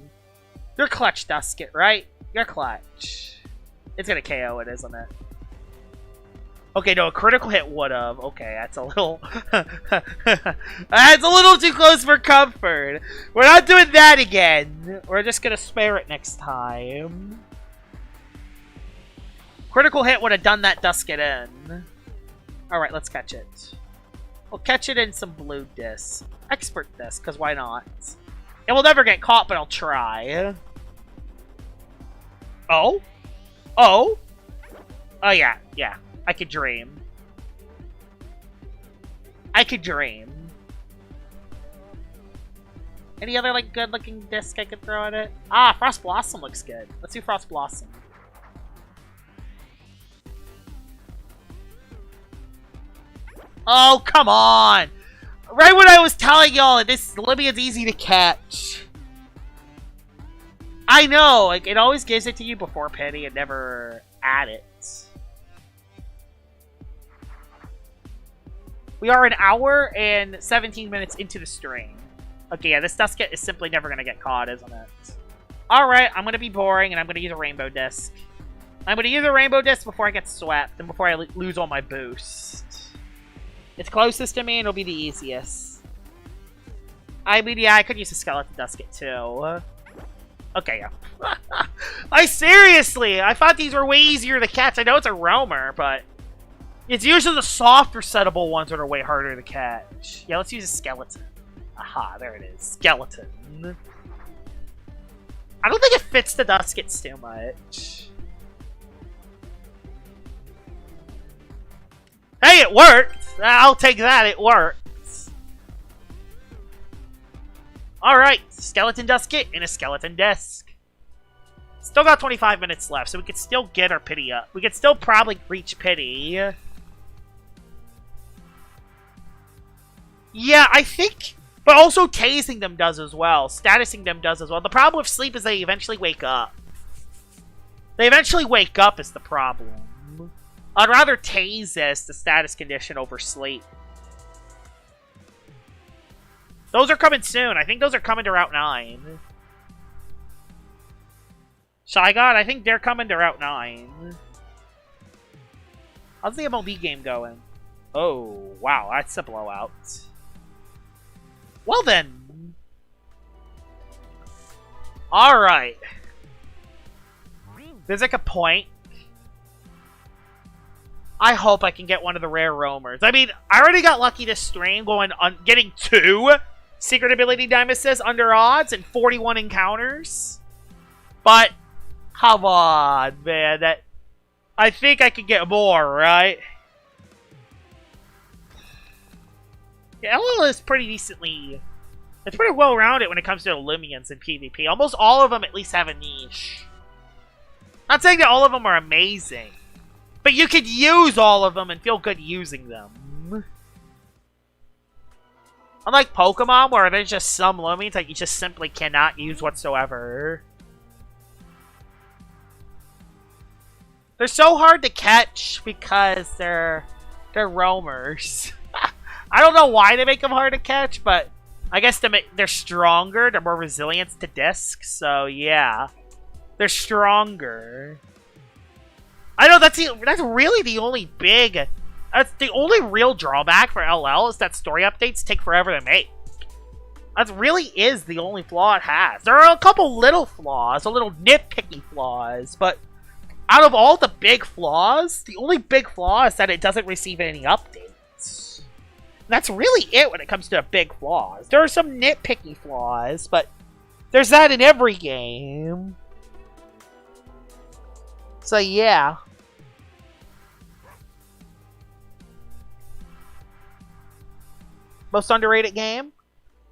You're clutch, Dusket, right? You're clutch. It's gonna KO it, isn't it? Okay, no, a critical hit would've. Okay, that's a little... that's a little too close for comfort. We're not doing that again. We're just gonna spare it next time. Critical hit would have done that Dusket in. Alright, let's catch it. We'll catch it in some blue disc. Expert disc, because why not? It will never get caught, but I'll try. Oh? Oh? Oh, yeah. Yeah. I could dream. I could dream. Any other, like, good-looking disc I could throw at it? Ah, Frost Blossom looks good. Let's do Frost Blossom. Oh, come on! Right when I was telling y'all that this Libya's easy to catch. I know, like, it always gives it to you before Penny and never add it. We are an hour and 17 minutes into the stream. Okay, yeah, this Dusket is simply never going to get caught, isn't it? Alright, I'm going to be boring and I'm going to use a Rainbow Disc. I'm going to use a Rainbow Disc before I get swept and before I lose all my boost. It's closest to me and it'll be the easiest. I mean, yeah, I could use a Skeleton Dusket too. Okay, yeah. I thought these were way easier to catch. I know it's a roamer, but it's usually the softer settable ones that are way harder to catch. Yeah, let's use a skeleton. Aha, there it is. Skeleton. I don't think it fits the Duskets too much. Hey, it worked! I'll take that, it worked. Alright, Skeleton Dusket and a Skeleton Disc. Still got 25 minutes left, so we could still get our pity up. We could still probably reach pity. Yeah, I think... But also tasing them does as well. Statusing them does as well. The problem with sleep is they eventually wake up. They eventually wake up is the problem. I'd rather tase this, the status condition, over sleep. Those are coming soon. I think those are coming to Route 9. Shy God, I think they're coming to Route 9. How's the MLB game going? Oh, wow, that's a blowout. Well then. Alright. There's like a point. I hope I can get one of the rare roamers. I mean, I already got lucky this stream going on getting 2 Secret Ability Nemesis under odds and 41 encounters. But come on, man. I think I could get more, right? Yeah, LL is pretty decently... It's pretty well-rounded when it comes to Lumions in PvP. Almost all of them at least have a niche. Not saying that all of them are amazing. But you could use all of them and feel good using them. Unlike Pokemon, where there's just some Lumions that you just simply cannot use whatsoever. They're so hard to catch because they're roamers. I don't know why they make them hard to catch, but I guess they're stronger, they're more resilient to discs, so yeah. They're stronger. I know that's really the only big That's the only real drawback for LL is that story updates take forever to make. That really is the only flaw it has. There are a couple little flaws, a little nitpicky flaws, but out of all the big flaws, the only big flaw is that it doesn't receive any updates. And that's really it when it comes to big flaws. There are some nitpicky flaws, but there's that in every game. So yeah. Most underrated game?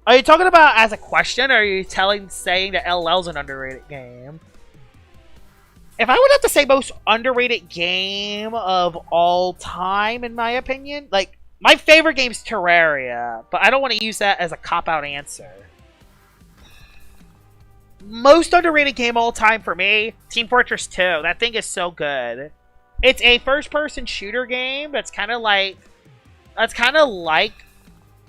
Are you talking about as a question, or are you saying that LL's an underrated game? If I would have to say most underrated game of all time, in my opinion, like, my favorite game's Terraria, but I don't want to use that as a cop-out answer. Most underrated game of all time for me, Team Fortress 2. That thing is so good. It's a first-person shooter game that's kind of like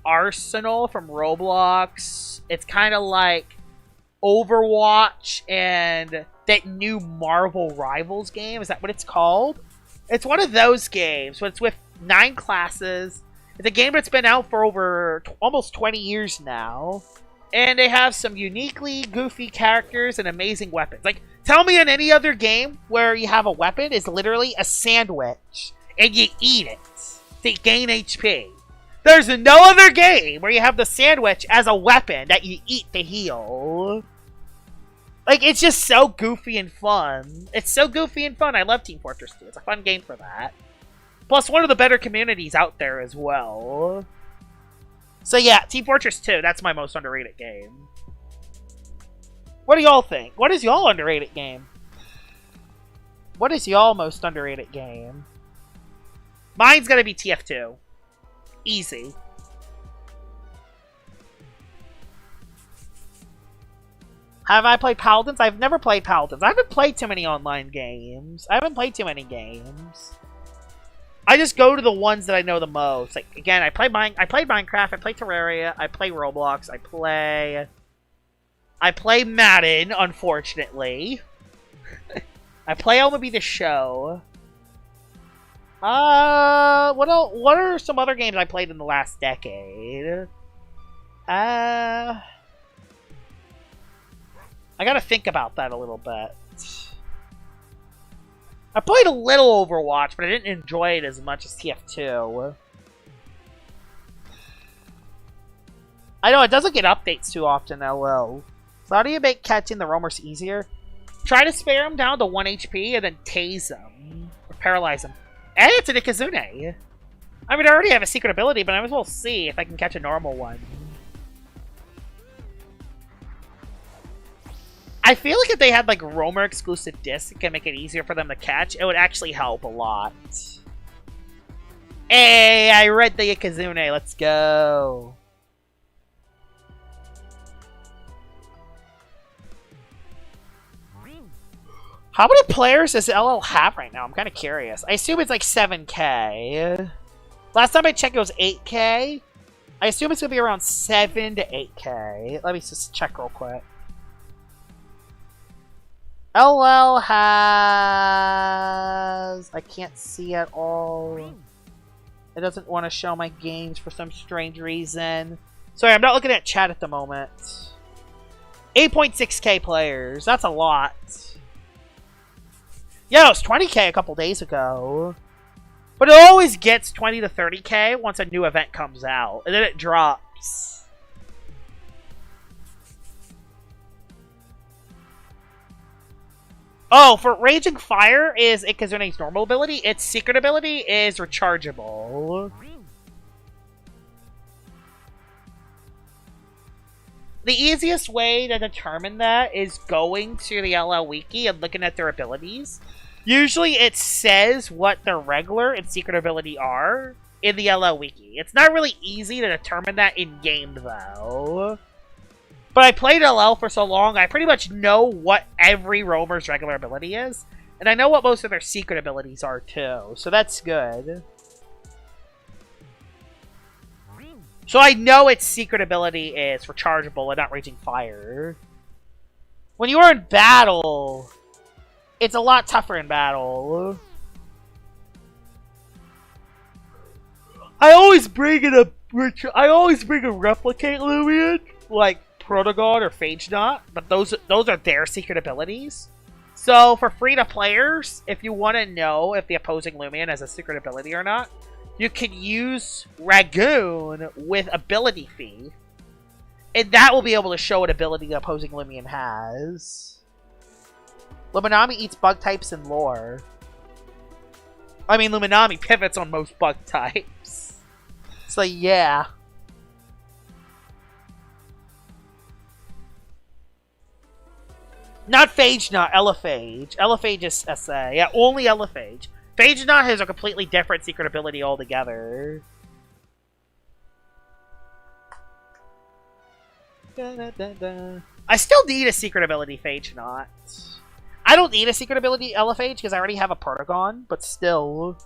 Arsenal from Roblox. It's kind of like Overwatch and that new Marvel Rivals game. Is that what it's called? It's one of those games, but it's with 9 classes. It's a game that's been out for over almost 20 years now. And they have some uniquely goofy characters and amazing weapons. Like, tell me in any other game where you have a weapon is literally a sandwich and you eat it to gain HP. There's no other game where you have the sandwich as a weapon that you eat to heal. Like, it's just so goofy and fun. It's so goofy and fun. I love Team Fortress 2. It's a fun game for that. Plus, one of the better communities out there as well. So yeah, Team Fortress 2, that's my most underrated game. What do y'all think? What is y'all underrated game? What is y'all most underrated game? Mine's gonna be TF2. Easy. Have I played Paladins? I've never played Paladins. I haven't played too many online games. I haven't played too many games. I just go to the ones that I know the most. Like, again, I played Minecraft, I play Terraria, I play Roblox, I play Madden, unfortunately. I play MLB The Show. What are some other games I played in the last decade? I gotta think about that a little bit. I played a little Overwatch, but I didn't enjoy it as much as TF2. I know, it doesn't get updates too often, LO. So how do you make catching the roamers easier? Try to spare him down to 1 HP and then tase him. Or paralyze him. And it's an Ikazune. I mean, I already have a secret ability, but I might as well see if I can catch a normal one. I feel like if they had, like, roamer exclusive discs, it can make it easier for them to catch. It would actually help a lot. Hey, I read the Ikazune. Let's go. How many players does LL have right now? I'm kind of curious. I assume it's like 7K. Last time I checked, it was 8K. I assume it's going to be around 7 to 8K. Let me just check real quick. LL has... I can't see at all. It doesn't want to show my games for some strange reason. Sorry, I'm not looking at chat at the moment. 8.6K players. That's a lot. Yeah, it was 20K a couple days ago. But it always gets 20 to 30K once a new event comes out. And then it drops. Oh, for Raging Fire is Ikazune's normal ability. Its secret ability is rechargeable. The easiest way to determine that is going to the LL Wiki and looking at their abilities. Usually it says what their regular and secret ability are in the LL Wiki. It's not really easy to determine that in-game, though. But I played LL for so long, I pretty much know what every roamer's regular ability is. And I know what most of their secret abilities are, too. So that's good. So I know its secret ability is rechargeable and not Raging Fire. When you are in battle, it's a lot tougher in battle. I always bring in a replicate Lumion, like Protogon or Phage Knot, but those are their secret abilities. So for free-to-players, if you want to know if the opposing Lumion has a secret ability or not, you can use Ragoon with Ability Fee, and that will be able to show what ability the opposing Lumion has. Luminami eats bug types in lore. I mean, Luminami pivots on most bug types. So yeah. Not Phage Knot, Elephage. Elephage is SA. Yeah, only Elephage. Phage Knot has a completely different secret ability altogether. I still need a secret ability Phage Knot. I don't need a secret ability Elephage because I already have a Protogon, but still.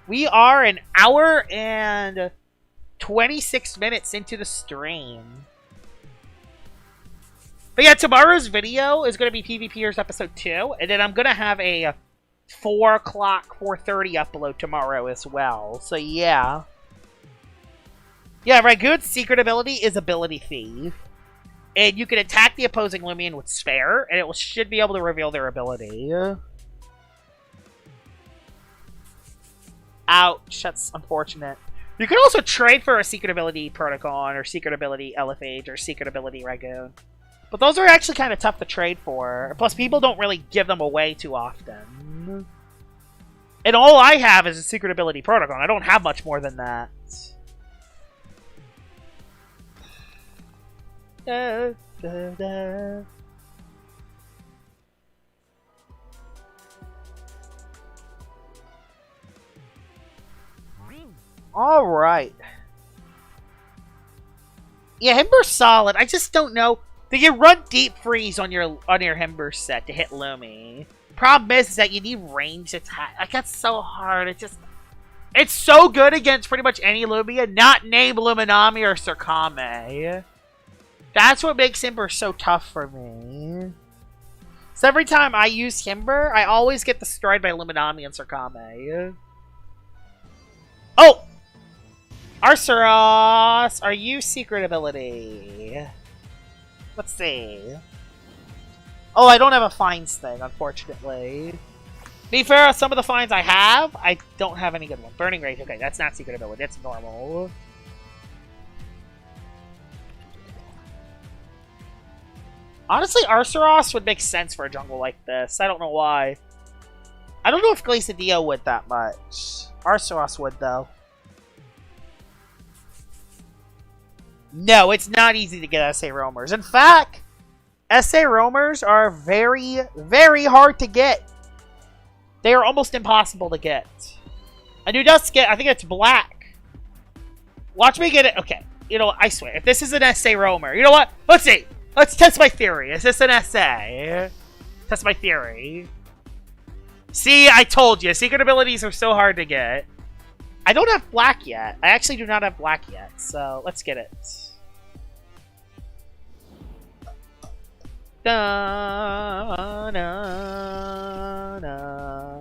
We are an hour and 26 minutes into the stream. But yeah, tomorrow's video is going to be PvPers episode 2, and then I'm going to have a 4 o'clock, 4:30 upload tomorrow as well. So yeah. Yeah, Ragoon's secret ability is Ability Thief. And you can attack the opposing Lumion with Spare, and it should be able to reveal their ability. Ouch, that's unfortunate. You can also trade for a secret ability Protogon, or secret ability Elephage, or secret ability Ragoon. But those are actually kind of tough to trade for. Plus, people don't really give them away too often. And all I have is a secret ability Protogon. I don't have much more than that. Da, da, da. Alright. Yeah, Himber's solid. I just don't know. Do you run Deep Freeze on your Himber set to hit Lumi? Problem is that you need ranged attack. Like, that's so hard. It's so good against pretty much any Lumia, not named Luminami or Circame. That's what makes Himber so tough for me. So every time I use Himber, I always get destroyed by Luminami and Circame. Oh! Arceus, are you secret ability? Let's see. Oh, I don't have a finds thing, unfortunately. Be fair, some of the finds I have, I don't have any good ones. Burning Rage, okay, that's not secret ability, that's normal. Honestly, Arceus would make sense for a jungle like this. I don't know why. I don't know if Glaceadio would that much. Arceus would, though. No, it's not easy to get SA Roamers. In fact, SA Roamers are very, very hard to get. They are almost impossible to get. A new Dusket, I think it's black. Watch me get it. Okay, you know what? I swear, if this is an SA Roamer, you know what? Let's see. Let's test my theory. Is this an SA? Test my theory. See, I told you. Secret abilities are so hard to get. I don't have black yet. I actually do not have black yet. So, let's get it. Da, na, na,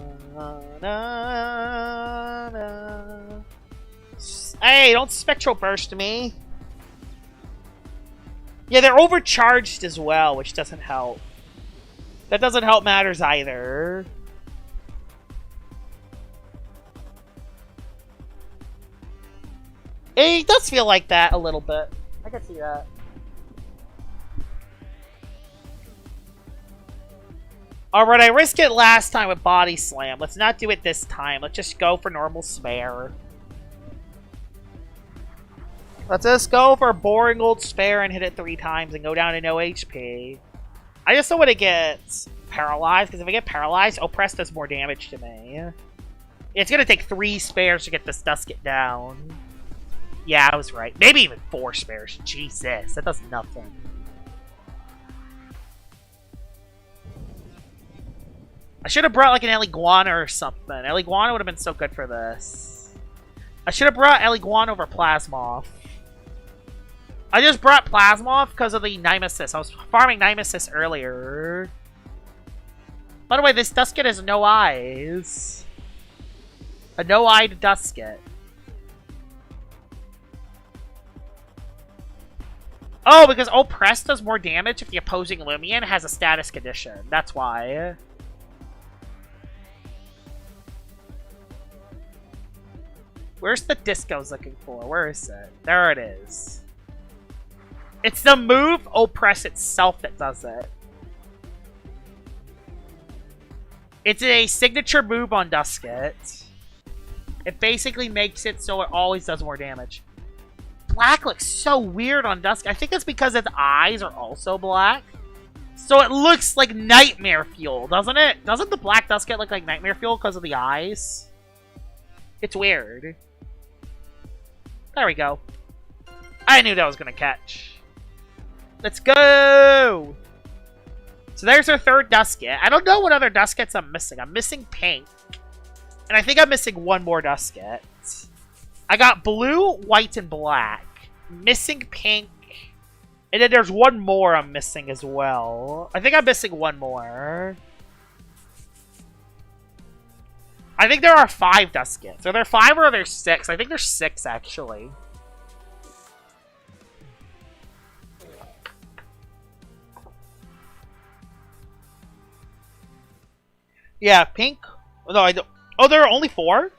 na, na. Hey, don't Spectral Burst me. Yeah, they're overcharged as well, which doesn't help. That doesn't help matters either. It does feel like that a little bit. I can see that. Alright, I risked it last time with Body Slam. Let's not do it this time. Let's just go for normal Spare. Let's just go for boring old Spare and hit it 3 times and go down to no HP. I just don't want to get paralyzed, because if I get paralyzed, Oppress does more damage to me. It's going to take 3 Spares to get this Dusket down. Yeah, I was right. Maybe even 4 Spares. Jesus, that does nothing. I should have brought like an Eliguana or something. Eliguana would have been so good for this. I should have brought Eliguana over Plasmoth. I just brought Plasmoth because of the Nemesis. I was farming Nemesis earlier. By the way, this Dusket has no eyes. A no-eyed Dusket. Oh, because Oppress does more damage if the opposing Lumion has a status condition. That's why. Where's the disc I was looking for? Where is it? There it is. It's the move Oppress itself that does it. It's a signature move on Dusket. It basically makes it so it always does more damage. Black looks so weird on Dusket. I think it's because its eyes are also black. So it looks like Nightmare Fuel, doesn't it? Doesn't the black Dusket look like Nightmare Fuel because of the eyes? It's weird. There we go. I knew that was going to catch. Let's go! So there's our third Dusket. I don't know what other Duskets I'm missing. I'm missing pink. And I think I'm missing one more Dusket. I got blue, white, and black. Missing pink. And then there's one more I'm missing as well. I think I'm missing one more. I think there are 5 Duskets. Are there 5 or are there 6? I think there's 6, actually. Yeah, pink. No, I don't. Oh, there are only 4?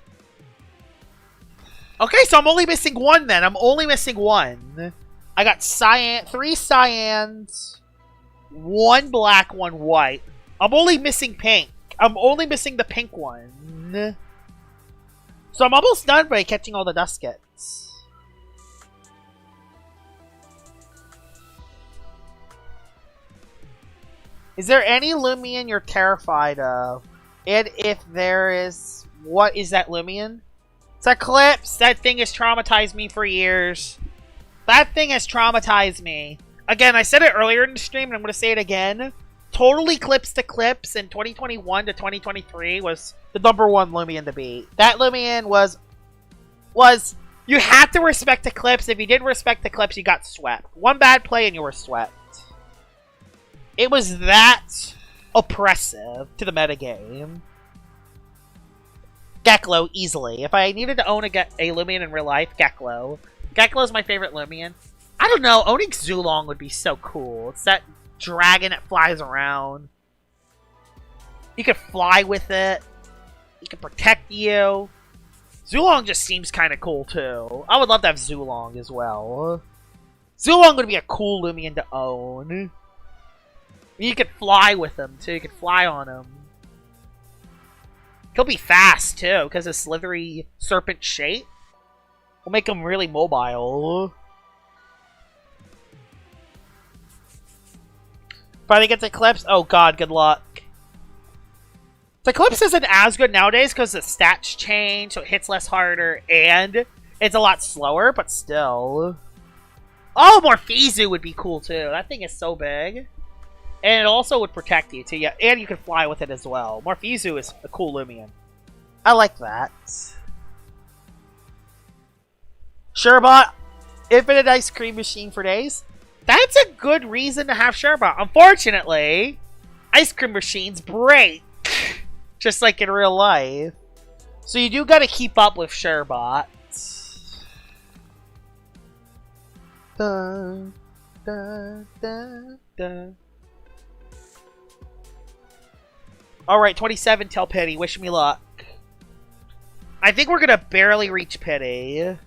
Okay, so I'm only missing 1 then. I'm only missing 1. I got 3 cyans, 1 black, 1 white. I'm only missing pink. I'm only missing the pink one. So I'm almost done by catching all the Duskets. Is there any Lumion you're terrified of? And if there is, what is that Lumion? It's Eclipse! That thing has traumatized me for years. That thing has traumatized me. Again, I said it earlier in the stream, and I'm going to say it again. Total Eclipse to Clips in 2021 to 2023 was the #1 Lumion to beat. That Lumion was you had to respect Eclipse. If you didn't respect Eclipse, you got swept. One bad play and you were swept. It was that oppressive to the metagame. Geklo, easily. If I needed to own a Lumion in real life, Geklo. Geklo is my favorite Lumion. I don't know, owning Zulong would be so cool. It's that dragon that flies around. You could fly with it. It can protect you. Zulong just seems kind of cool, too. I would love to have Zulong as well. Zulong would be a cool Lumion to own. You could fly with him, too. You could fly on him. He'll be fast, too, because his slithery serpent shape will make him really mobile. Finally gets Eclipse. Oh god, good luck. The Eclipse isn't as good nowadays because the stats change, so it hits less harder, and it's a lot slower, but still. Oh, Morpheus would be cool, too. That thing is so big. And it also would protect you, too. Yeah, and you can fly with it as well. Morpheus is a cool Lumion. I like that. Sherbot, infinite ice cream machine for days. That's a good reason to have Sherbot. Unfortunately, ice cream machines break. Just like in real life. So you do gotta keep up with Sherbot. Dun, dun, dun, dun. Alright, 27, tell Pity. Wish me luck. I think we're gonna barely reach Pity.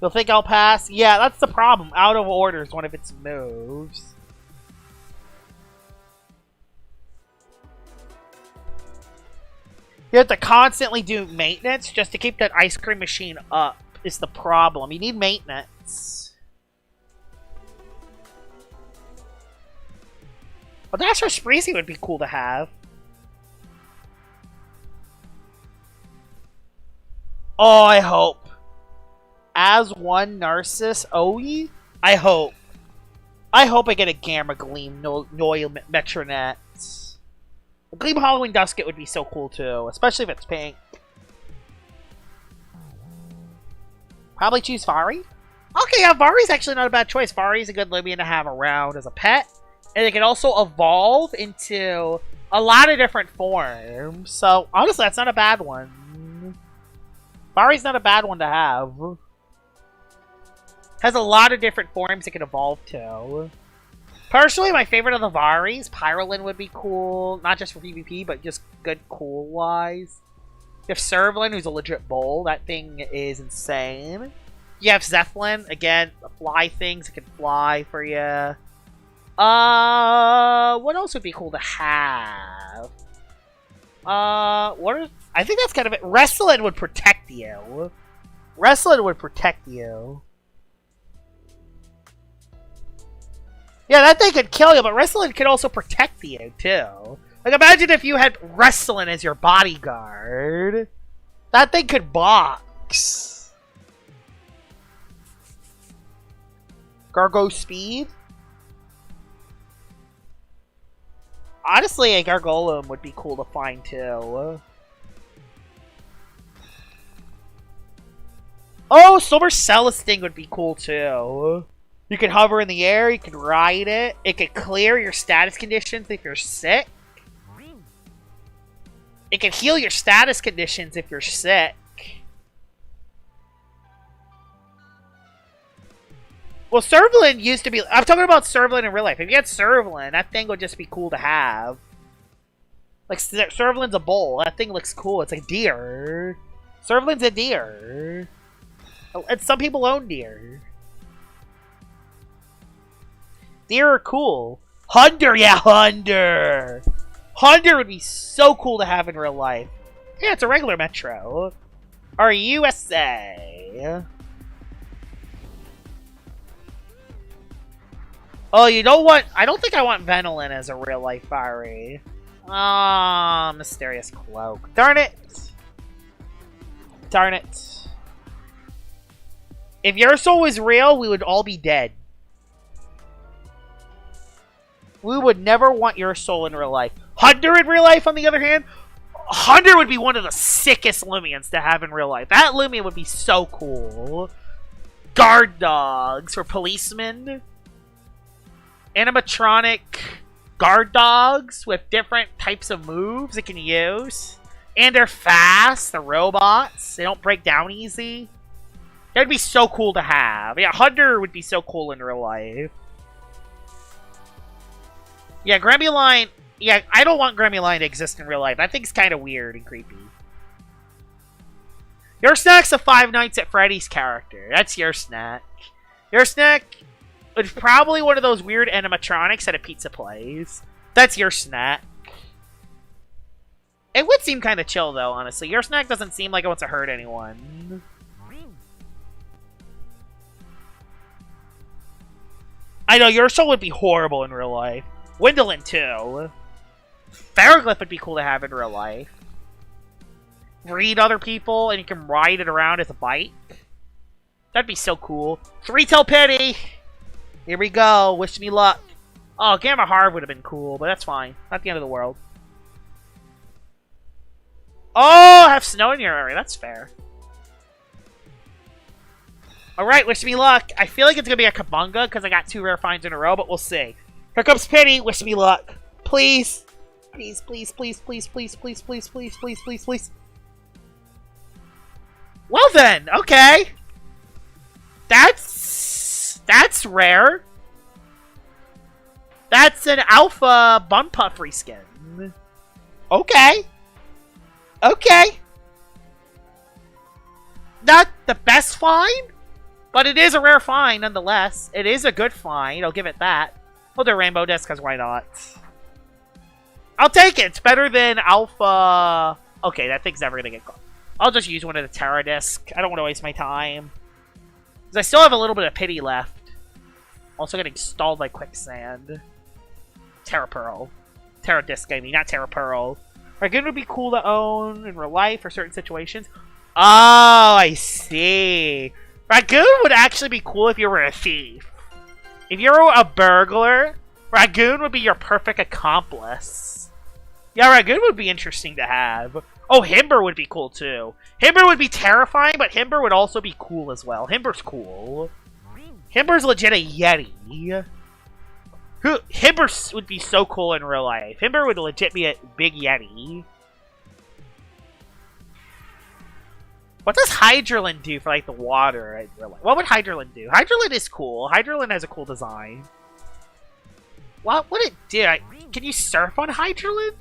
You'll think I'll pass? Yeah, that's the problem. Out of order is one of its moves. You have to constantly do maintenance just to keep that ice cream machine up is the problem. You need maintenance. A Dasher Spreezy would be cool to have. Oh, I hope. As one Narcissus Oe? I hope. I hope I get a Gamma Gleam Noil Metronet. A Gleam Halloween Dusket would be so cool too, especially if it's pink. Probably choose Fari? Okay, Okay, yeah, Vari's actually not a bad choice. Vari's a good Lumion to have around as a pet. And it can also evolve into a lot of different forms. So, honestly, that's not a bad one. Vari's not a bad one to have. Has a lot of different forms it can evolve to. Personally, my favorite of the Varis, Pyrolin would be cool. Not just for PvP, but just good cool-wise. You have Servalin, who's a legit bull. That thing is insane. You have Zeppelin, again, fly things. It can fly for you. What else would be cool to have? I think that's kind of it. Wrestling would protect you. Wrestling would protect you. Yeah, that thing could kill you, but Wrestling could also protect you, too. Like, imagine if you had Wrestling as your bodyguard. That thing could box. Gargo Speed? Honestly, a Gargolem would be cool to find, too. Oh, Silver Celesting would be cool, too. You can hover in the air, you can ride it. It can clear your status conditions if you're sick. It can heal your status conditions if you're sick. Well, Servalin used to be... I'm talking about Servalin in real life. If you had Servalin, that thing would just be cool to have. Like, Servalin's a bull. That thing looks cool. It's a deer. Servalin's a deer. And some people own deer. Deer are cool. Hunter, yeah, Hunter! Hunter would be so cool to have in real life. Yeah, it's a regular Metro. Or USA. Oh, you know what? I don't think I want Venolin as a real life Fiery. Ah, Mysterious Cloak. Darn it! Darn it. If your soul was real, we would all be dead. We would never want your soul in real life. Hunter in real life, on the other hand, Hunter would be one of the sickest Lumions to have in real life. That Lumion would be so cool. Guard dogs for policemen. Animatronic guard dogs with different types of moves it can use. And they're fast. They're robots. They don't break down easy. That'd be so cool to have. Yeah, Hunter would be so cool in real life. Yeah, Gremmuline... Yeah, I don't want Gremmuline to exist in real life. That thing's kind of weird and creepy. Your Snack's a Five Nights at Freddy's character. That's your Snack. Your Snack is probably one of those weird animatronics at a pizza place. That's your Snack. It would seem kind of chill, though, honestly. Your Snack doesn't seem like it wants to hurt anyone. I know, your soul would be horrible in real life. Wyndolin, too. Ferroglyph would be cool to have in real life. Read other people, and you can ride it around as a bike. That'd be so cool. Three-tail Penny! Here we go. Wish me luck. Oh, Gamma Harv would have been cool, but that's fine. Not the end of the world. Oh, have snow in your area. That's fair. Alright, wish me luck. I feel like it's going to be a Kabunga because I got 2 rare finds in a row, but we'll see. Here comes Penny. Wish me luck. Please. Please, please, please, please, please, please, please, please, please, please, please. Well then, okay. That's rare. That's an Alpha Bunpuff reskin. Okay. Okay. Not the best find, but it is a rare find nonetheless. It is a good find, I'll give it that. We'll do Rainbow Disc, because why not? I'll take it! It's better than Alpha... Okay, that thing's never gonna get caught. I'll just use one of the Terra Disc. I don't want to waste my time. Because I still have a little bit of pity left. Also getting stalled by Quicksand. Terra Pearl. Terra Disc, I mean, not Terra Pearl. Ragoon would be cool to own in real life for certain situations. Oh, I see. Ragoon would actually be cool if you were a thief. If you're a burglar, Ragoon would be your perfect accomplice. Yeah, Ragoon would be interesting to have. Oh, Himber would be cool too. Himber would be terrifying, but Himber would also be cool as well. Himber's cool. Himber's legit a Yeti. Himber would be so cool in real life. Himber would legit be a big Yeti. What does Hydralin do for, like, the water in real life? What would Hydralin do? Hydralin is cool. Hydralin has a cool design. What would it do? Can you surf on Hydralin?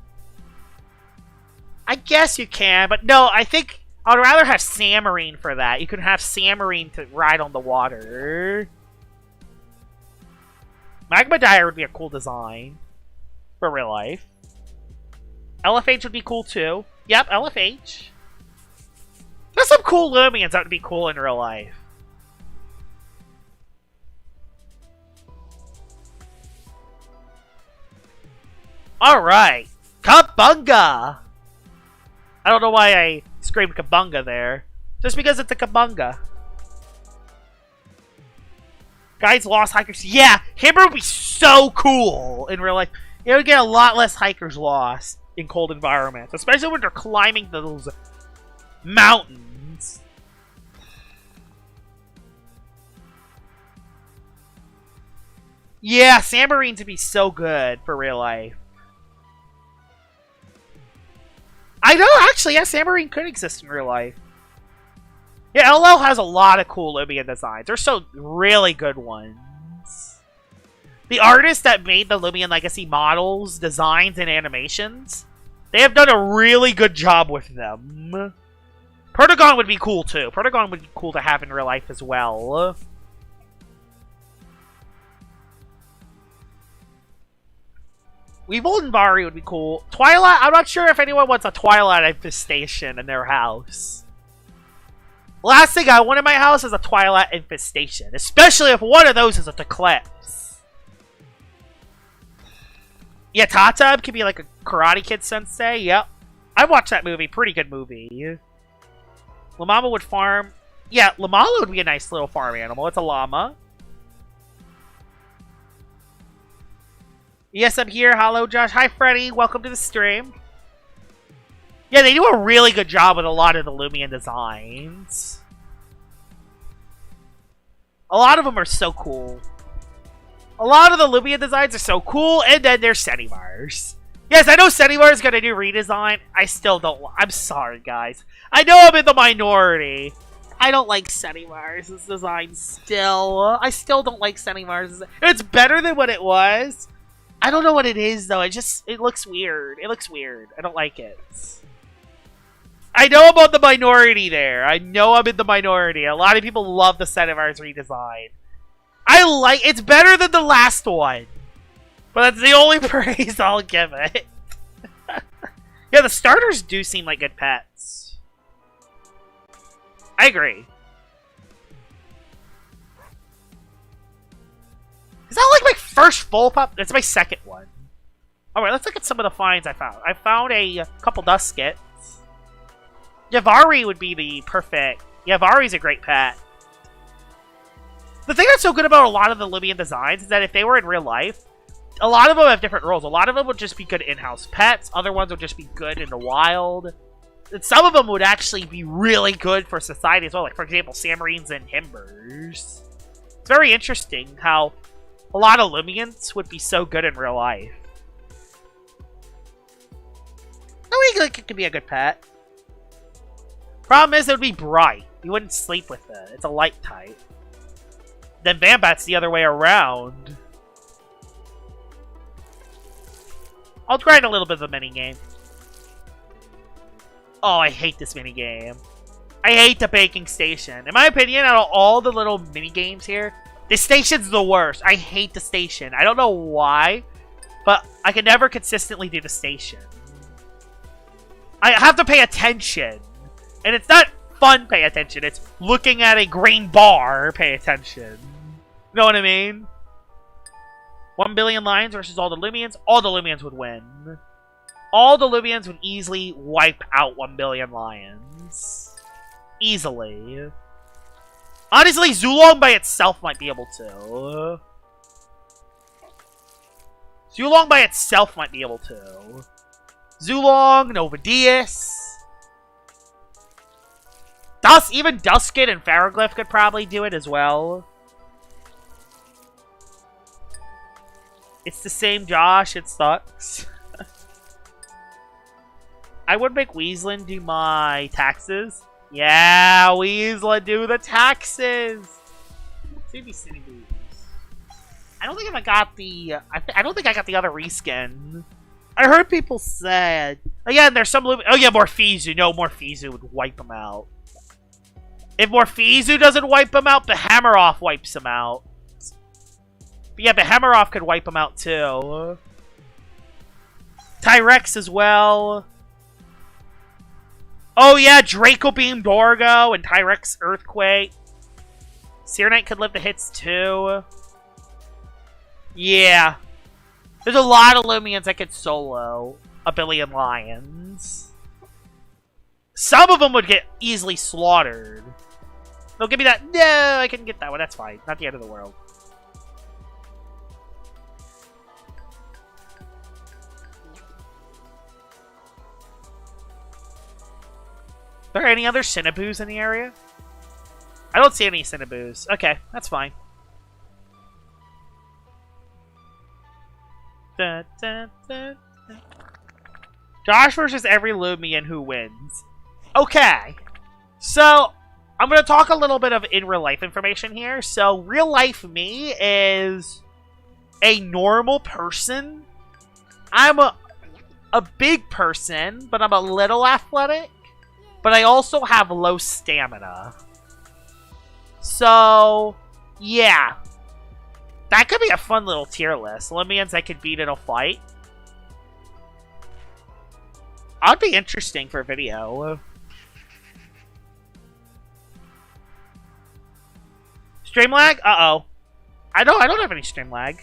I guess you can, but no, I think I'd rather have Samarine for that. You can have Samarine to ride on the water. Magmadier would be a cool design for real life. LFH would be cool too. Yep, LFH. There's some cool Lumians that would be cool in real life. Alright. Kabunga! I don't know why I screamed Kabunga there. Just because it's a Kabunga. Guys lost hikers. Yeah, Himber would be so cool in real life. It would get a lot less hikers lost in cold environments. Especially when they're climbing those mountains. Yeah, Samarines would be so good for real life. I know, actually, yeah, Samarine could exist in real life. Yeah, LL has a lot of cool Lumion designs. There's some really good ones. The artists that made the Lumion Legacy models, designs, and animations, they have done a really good job with them. Pertagon would be cool, too. Pertagon would be cool to have in real life as well. Weevil and Vari would be cool. Twilight, I'm not sure if anyone wants a Twilight infestation in their house. Last thing I want in my house is a Twilight infestation. Especially if one of those is a Eclipse. Yeah, Tata could be like a Karate Kid sensei. Yep. I watched that movie. Pretty good movie. Lamama would farm. Yeah, Lamala would be a nice little farm animal. It's a llama. Yes, I'm here. Hello, Josh. Hi, Freddy. Welcome to the stream. Yeah, they do a really good job with a lot of the Lumion designs. A lot of them are so cool. A lot of the Lumion designs are so cool, and then there's Senimars. Yes, I know Senimar is going to do redesign. I still don't... I'm sorry, guys. I know I'm in the minority. I don't like Senimar's design still. I still don't like Senimar's design. It's better than what it was. I don't know what it is, though. It looks weird. It looks weird. I don't like it. I know I'm on the minority there. I know I'm in the minority. A lot of people love the Senimar's redesign. It's better than the last one. But that's the only praise I'll give it. Yeah, the starters do seem like good pets. I agree. Is that like my first full pup? It's my second one. Alright, let's look at some of the finds I found. I found a couple Duskets. Yavari would be the perfect... Yavari's a great pet. The thing that's so good about a lot of the Lumion designs is that if they were in real life, a lot of them have different roles. A lot of them would just be good in-house pets. Other ones would just be good in the wild. And some of them would actually be really good for society as well. Like, for example, Samarines and Himbers. It's very interesting how a lot of Lumions would be so good in real life. It could be a good pet. Problem is, it would be bright. You wouldn't sleep with it. It's a light type. Then Vambat's the other way around. I'll grind a little bit of the minigame. Oh, I hate this minigame. I hate the baking station. In my opinion, out of all the little minigames here, the station's the worst. I hate the station. I don't know why, but I can never consistently do the station. I have to pay attention. And it's not fun pay attention. It's looking at a green bar pay attention. You know what I mean? 1 billion lions versus all the Lumions. All the Lumions would win. All the Lumions would easily wipe out 1 billion lions. Easily. Honestly, Zulong by itself might be able to. Zulong by itself might be able to. Zulong, Novadius. Even Dusket and Faraglyph could probably do it as well. It's the same, Josh. It sucks. I would make Weaslin do my taxes. Yeah, Weaslin, do the taxes. Maybe City Boots. I don't think I got the. I don't think I got the other reskin. I heard people say. Again, there's some. Oh yeah, Morphezu. No, Morphezu would wipe him out. If Morphezu doesn't wipe him out, Behemeroth wipes him out. But yeah, Behemeroth could wipe him out too. Tyrex as well. Oh yeah, Draco Beam Dorgo and Tyrex Earthquake. Seer Knight could live the hits too. Yeah. There's a lot of Lumions that could solo a billion lions. Some of them would get easily slaughtered. No, give me that. No, I couldn't get that one. That's fine. Not the end of the world. Are there any other Cinnaboos in the area? I don't see any Cinnaboos. Okay, that's fine. Dun, dun, dun, dun. Josh versus every Lumion who wins. Okay. So, I'm going to talk a little bit of in real life information here. So, real life me is a normal person. I'm a big person, but I'm a little athletic. But I also have low stamina. So, yeah. That could be a fun little tier list. Lumions I could beat in a fight. That'd be interesting for a video. Stream lag? Uh-oh. I don't have any stream lag.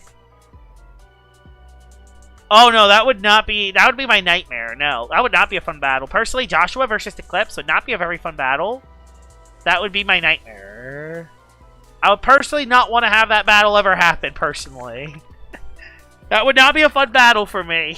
Oh no, that would be my nightmare. No, that would not be a fun battle. Personally, Joshua versus Eclipse would not be a very fun battle. That would be my nightmare. I would personally not want to have that battle ever happen, personally. That would not be a fun battle for me.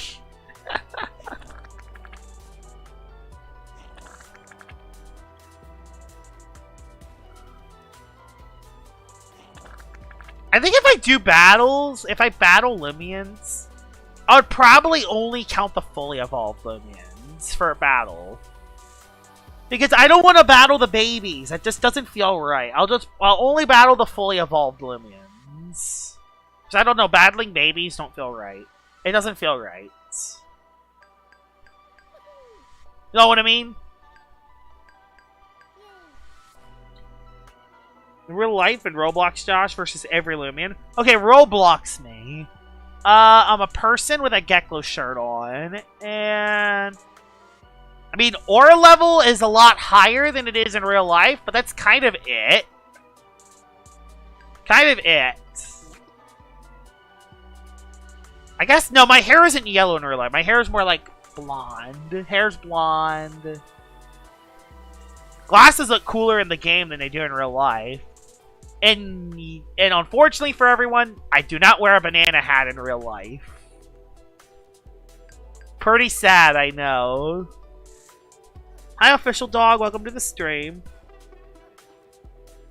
I think if I do battles, if I battle Lumions, I would probably only count the fully evolved Lumions for a battle. Because I don't want to battle the babies. That just doesn't feel right. I'll only battle the fully evolved Lumions. Because I don't know, battling babies don't feel right. It doesn't feel right. You know what I mean? In real life, in Roblox, Josh versus every Lumion. Okay, Roblox me. I'm a person with a Geklo shirt on, and I mean, aura level is a lot higher than it is in real life, but that's kind of it. Kind of it. I guess, no, my hair isn't yellow in real life. My hair is more like blonde. Hair's blonde. Glasses look cooler in the game than they do in real life. And unfortunately for everyone, I do not wear a banana hat in real life. Pretty sad, I know. Hi, Official Dog. Welcome to the stream.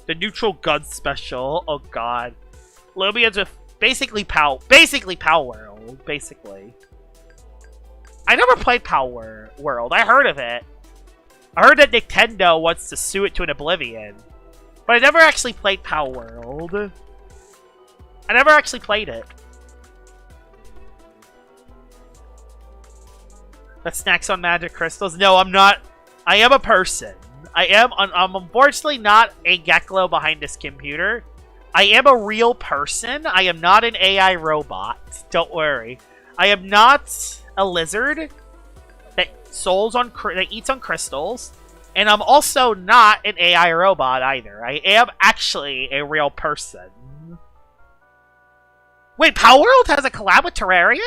The Neutral Gun Special. Oh, God. Lumions with basically Pow World, basically. I never played Pow World. I heard of it. I heard that Nintendo wants to sue it to an oblivion. But I never actually played Pow World. I never actually played it. That snacks on magic crystals? No, I'm not. I am a person. I'm unfortunately not a Geklo behind this computer. I am a real person. I am not an AI robot. Don't worry. I am not a lizard that eats on crystals. And I'm also not an AI robot either. I am actually a real person. Wait, Pow World has a collab with Terraria?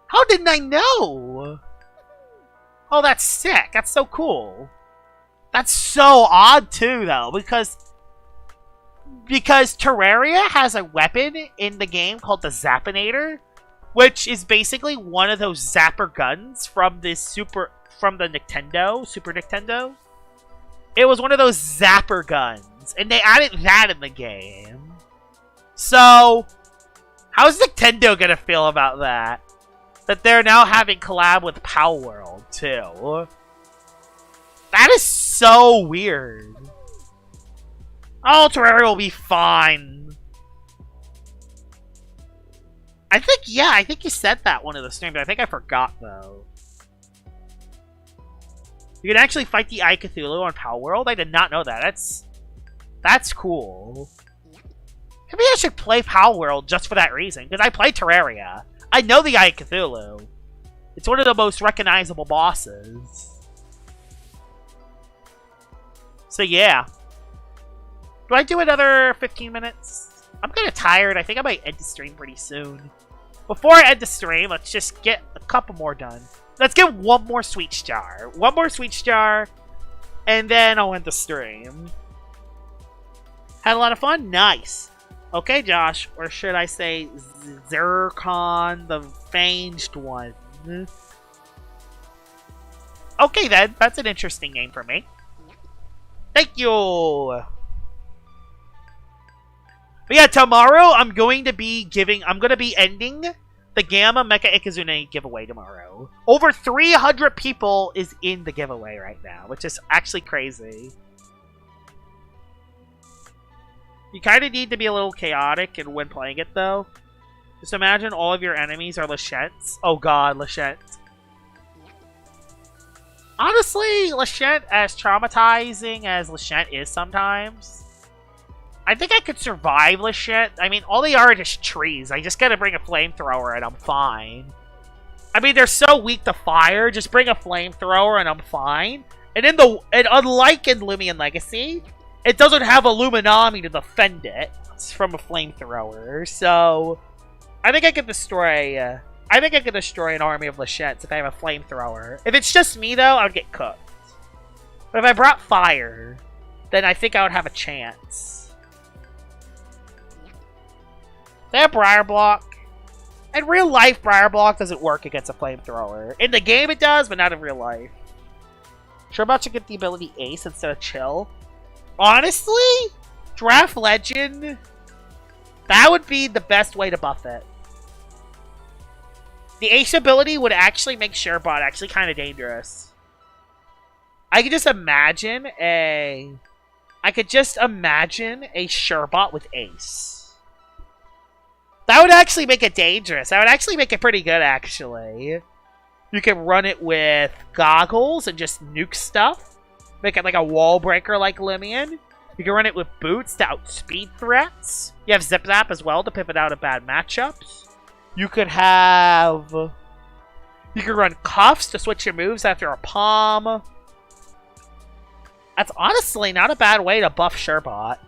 How didn't I know? Oh, that's sick. That's so cool. That's so odd too, though, because Terraria has a weapon in the game called the Zappinator, which is basically one of those zapper guns from the Super Nintendo. It was one of those zapper guns, and they added that in the game. So, How's Nintendo gonna feel about that? That they're now having collab with Palworld, too. That is so weird. Oh, Terraria will be fine. I think you said that one of the streams, but I think I forgot, though. You can actually fight the Eye of Cthulhu on Palworld? I did not know that. That's cool. Maybe I should play Palworld just for that reason, because I play Terraria. I know the Eye of Cthulhu. It's one of the most recognizable bosses. So yeah. Do I do another 15 minutes? I'm kind of tired. I think I might end the stream pretty soon. Before I end the stream, let's just get a couple more done. Let's get one more sweet jar. One more sweet jar, and then I'll end the stream. Had a lot of fun? Nice. Okay, Josh, or should I say Zircon, the Fanged one? Okay then, that's an interesting name for me. Thank you! But yeah, tomorrow I'm going to be ending the Gamma Mecha Ikazune giveaway tomorrow. Over 300 people is in the giveaway right now, which is actually crazy. You kind of need to be a little chaotic when playing it, though. Just imagine all of your enemies are Lachents. Oh god, Lachent. Honestly, Lachent, as traumatizing as Lachent is sometimes, I think I could survive Lachent. I mean, all they are just trees. I just gotta bring a flamethrower and I'm fine. I mean, they're so weak to fire. Just bring a flamethrower and I'm fine. And unlike in Lumion Legacy, it doesn't have a Luminami to defend it from a flamethrower. So, I think I could destroy an army of Lachents if I have a flamethrower. If it's just me, though, I would get cooked. But if I brought fire, then I think I would have a chance. They have Briar Block. In real life, Briar Block doesn't work against a flamethrower. In the game, it does, but not in real life. Sure about to get the ability Ace instead of Chill. Honestly, Draft Legend, that would be the best way to buff it. The Ace ability would actually make Sherbot actually kind of dangerous. I could just imagine a Sherbot with Ace. That would actually make it dangerous. That would actually make it pretty good, actually. You can run it with Goggles and just nuke stuff. Make it like a wall breaker like Limian. You can run it with Boots to outspeed threats. You have Zip Zap as well to pivot out of bad matchups. You could run Cuffs to switch your moves after a Palm. That's honestly not a bad way to buff Sherbot.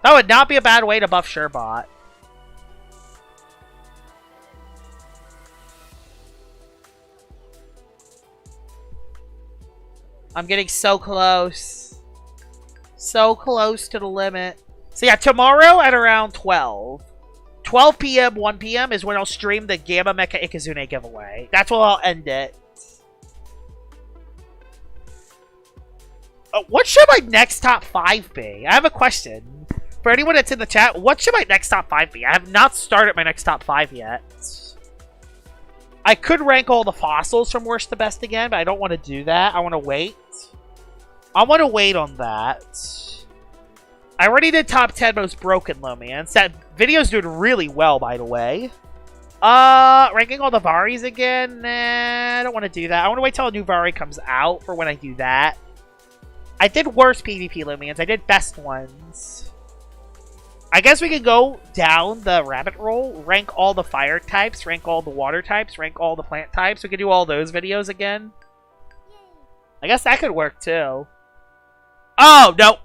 That would not be a bad way to buff Sherbot. I'm getting so close. So close to the limit. So yeah, tomorrow at around 12 p.m., 1 p.m. is when I'll stream the Gamma Mecha Ikazune giveaway. That's when I'll end it. What should my next top 5 be? I have a question. For anyone that's in the chat, what should my next top 5 be? I have not started my next top 5 yet. I could rank all the fossils from worst to best again, but I don't want to do that. I want to wait. I want to wait on that. I already did top 10 most broken Lumians. That video's doing really well, by the way. Ranking all the Varis again? Nah, I don't want to do that. I want to wait till a new Vari comes out for when I do that. I did worst PvP Lumians. I did best ones. I guess we could go down the rabbit roll, rank all the fire types, rank all the water types, rank all the plant types. We could do all those videos again. I guess that could work too. Oh, no.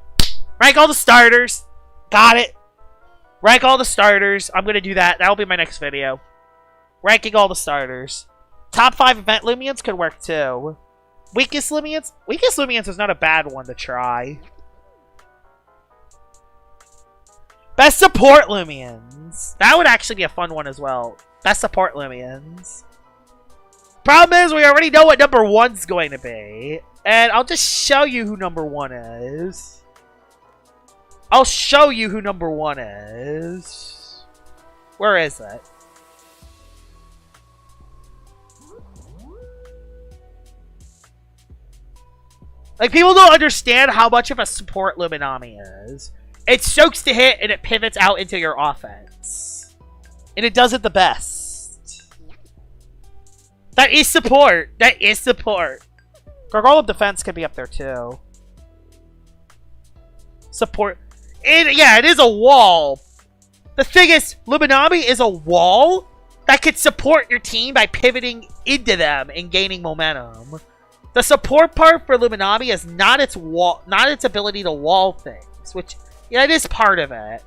Rank all the starters. Got it. Rank all the starters. I'm going to do that. That'll be my next video. Ranking all the starters. Top 5 event Lumians could work too. Weakest Lumians? Weakest Lumians is not a bad one to try. Best support Lumians. That would actually be a fun one as well. Best support Lumians. Problem is, we already know what number 1's going to be. And I'll just show you who number 1 is. I'll show you who number 1 is. Where is it? Like, people don't understand how much of a support Luminami is. It soaks to hit, and it pivots out into your offense. And it does it the best. That is support. That is support. Gargoyle Defense could be up there, too. Support. Yeah, it is a wall. The thing is, Luminami is a wall that could support your team by pivoting into them and gaining momentum. The support part for Luminami is not its ability to wall things, which, yeah, it is part of it.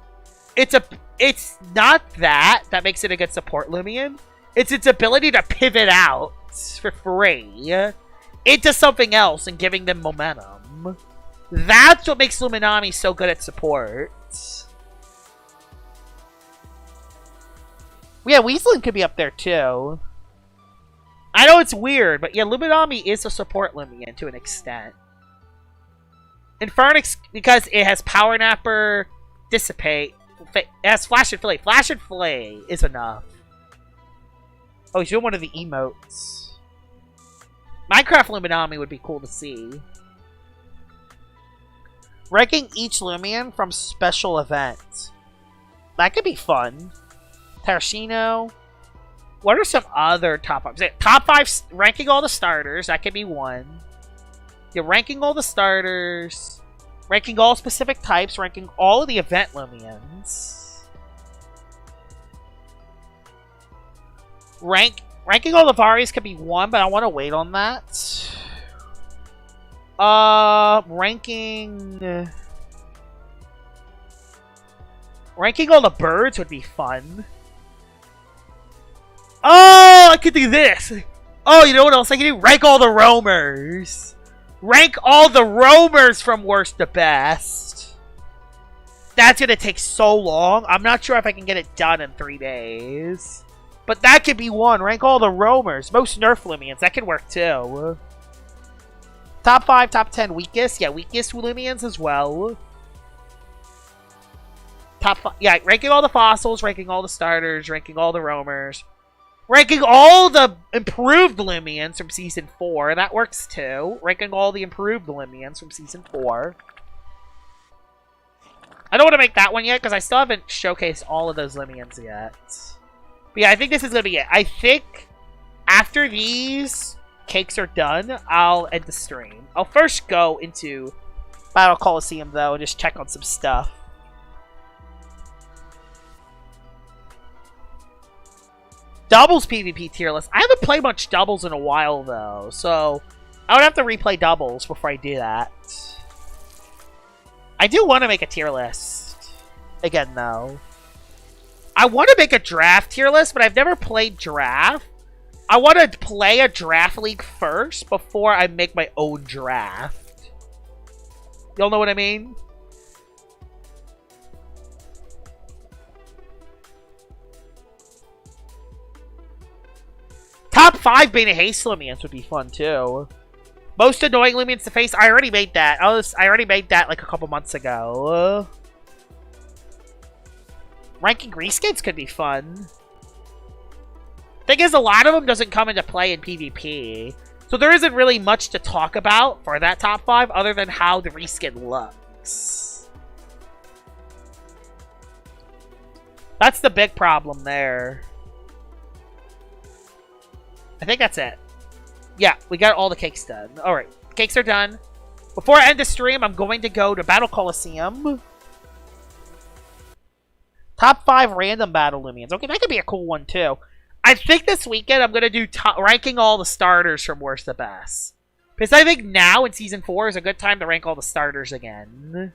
It's not that makes it a good support Lumion. It's its ability to pivot out for free into something else and giving them momentum. That's what makes Luminami so good at support. Yeah, Weasling could be up there too. I know it's weird, but yeah, Luminami is a support Lumion to an extent. Infernix, because it has Power Napper, Dissipate, it has Flash and Fillet. Flash and Fillet is enough. Oh, he's doing one of the emotes. Minecraft Luminami would be cool to see. Ranking each Lumion from special events. That could be fun. Terracino. What are some other top 5? Top 5, ranking all the starters. That could be one. You're ranking all the starters. Ranking all specific types. Ranking all of the event Lumions. Ranking all the Varies could be one, but I want to wait on that. Ranking all the birds would be fun. Oh, I could do this. Oh, you know what else I can do? Rank all the roamers. Rank all the roamers from worst to best. That's going to take so long. I'm not sure if I can get it done in 3 days. But that could be one. Rank all the roamers. Most nerf Lumions. That could work too. Top 5, top 10 weakest. Yeah, weakest Lumions as well. Top 5. Yeah, ranking all the fossils. Ranking all the starters. Ranking all the roamers. Ranking all the improved Lumions from Season 4. That works too. Ranking all the improved Lumions from Season 4. I don't want to make that one yet because I still haven't showcased all of those Lumions yet. But yeah, I think this is going to be it. I think after these cakes are done, I'll end the stream. I'll first go into Battle Coliseum though and just check on some stuff. Doubles PvP tier list. I haven't played much doubles in a while, though, so I would have to replay doubles before I do that. I do want to make a tier list. Again, though. I want to make a draft tier list, but I've never played draft. I want to play a draft league first before I make my own draft. Y'all know what I mean? Top 5 Beta Haste Lumions would be fun too. Most annoying Lumions to face. I already made that. I already made that like a couple months ago. Ranking Reskins could be fun. Thing is, a lot of them doesn't come into play in PvP, so there isn't really much to talk about for that top 5 other than how the reskin looks. That's the big problem there. I think that's it. Yeah, we got all the cakes done. Alright, cakes are done. Before I end the stream, I'm going to go to Battle Coliseum. Top 5 random Battle Lumions. Okay, that could be a cool one, too. I think this weekend I'm going to do ranking all the starters from worst to best. Because I think now in Season 4 is a good time to rank all the starters again.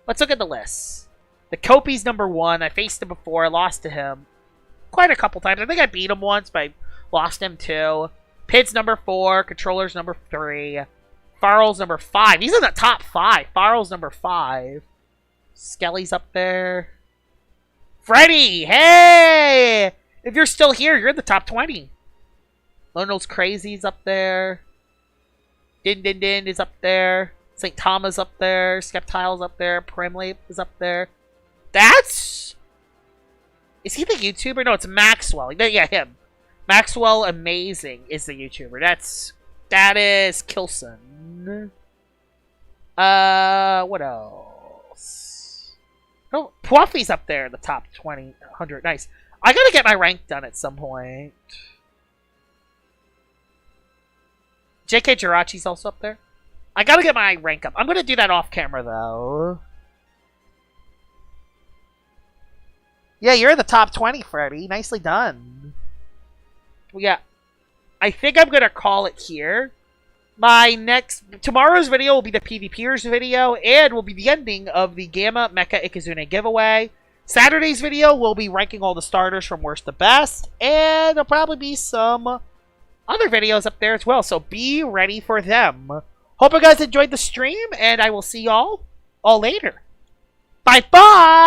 Let's look at the list. The Kopi's number 1. I faced him before. I lost to him quite a couple times. I think I beat him once, but I lost him too. Pid's number 4. Controller's number 3. Farrell's number 5. He's in the top 5. Farrell's number 5. Skelly's up there. Freddy! Hey! If you're still here, you're in the top 20. Lionel's Crazy's up there. Din Din Din is up there. St. Thomas up there. Skeptile's up there. Primlape is up there. That's... Is he the YouTuber? No, it's Maxwell. Yeah, him. Maxwell Amazing is the YouTuber. That is Kilson. What else? Oh, Puffy's up there in the top 100. Nice. I gotta get my rank done at some point. JK Jirachi's also up there. I gotta get my rank up. I'm gonna do that off camera, though. Yeah, you're in the top 20, Freddy. Nicely done. Yeah. I think I'm gonna call it here. Tomorrow's video will be the PvPers video, and will be the ending of the Gamma Mecha Ikazune giveaway. Saturday's video will be ranking all the starters from worst to best, and there'll probably be some other videos up there as well, so be ready for them. Hope you guys enjoyed the stream, and I will see y'all all later. Bye-bye!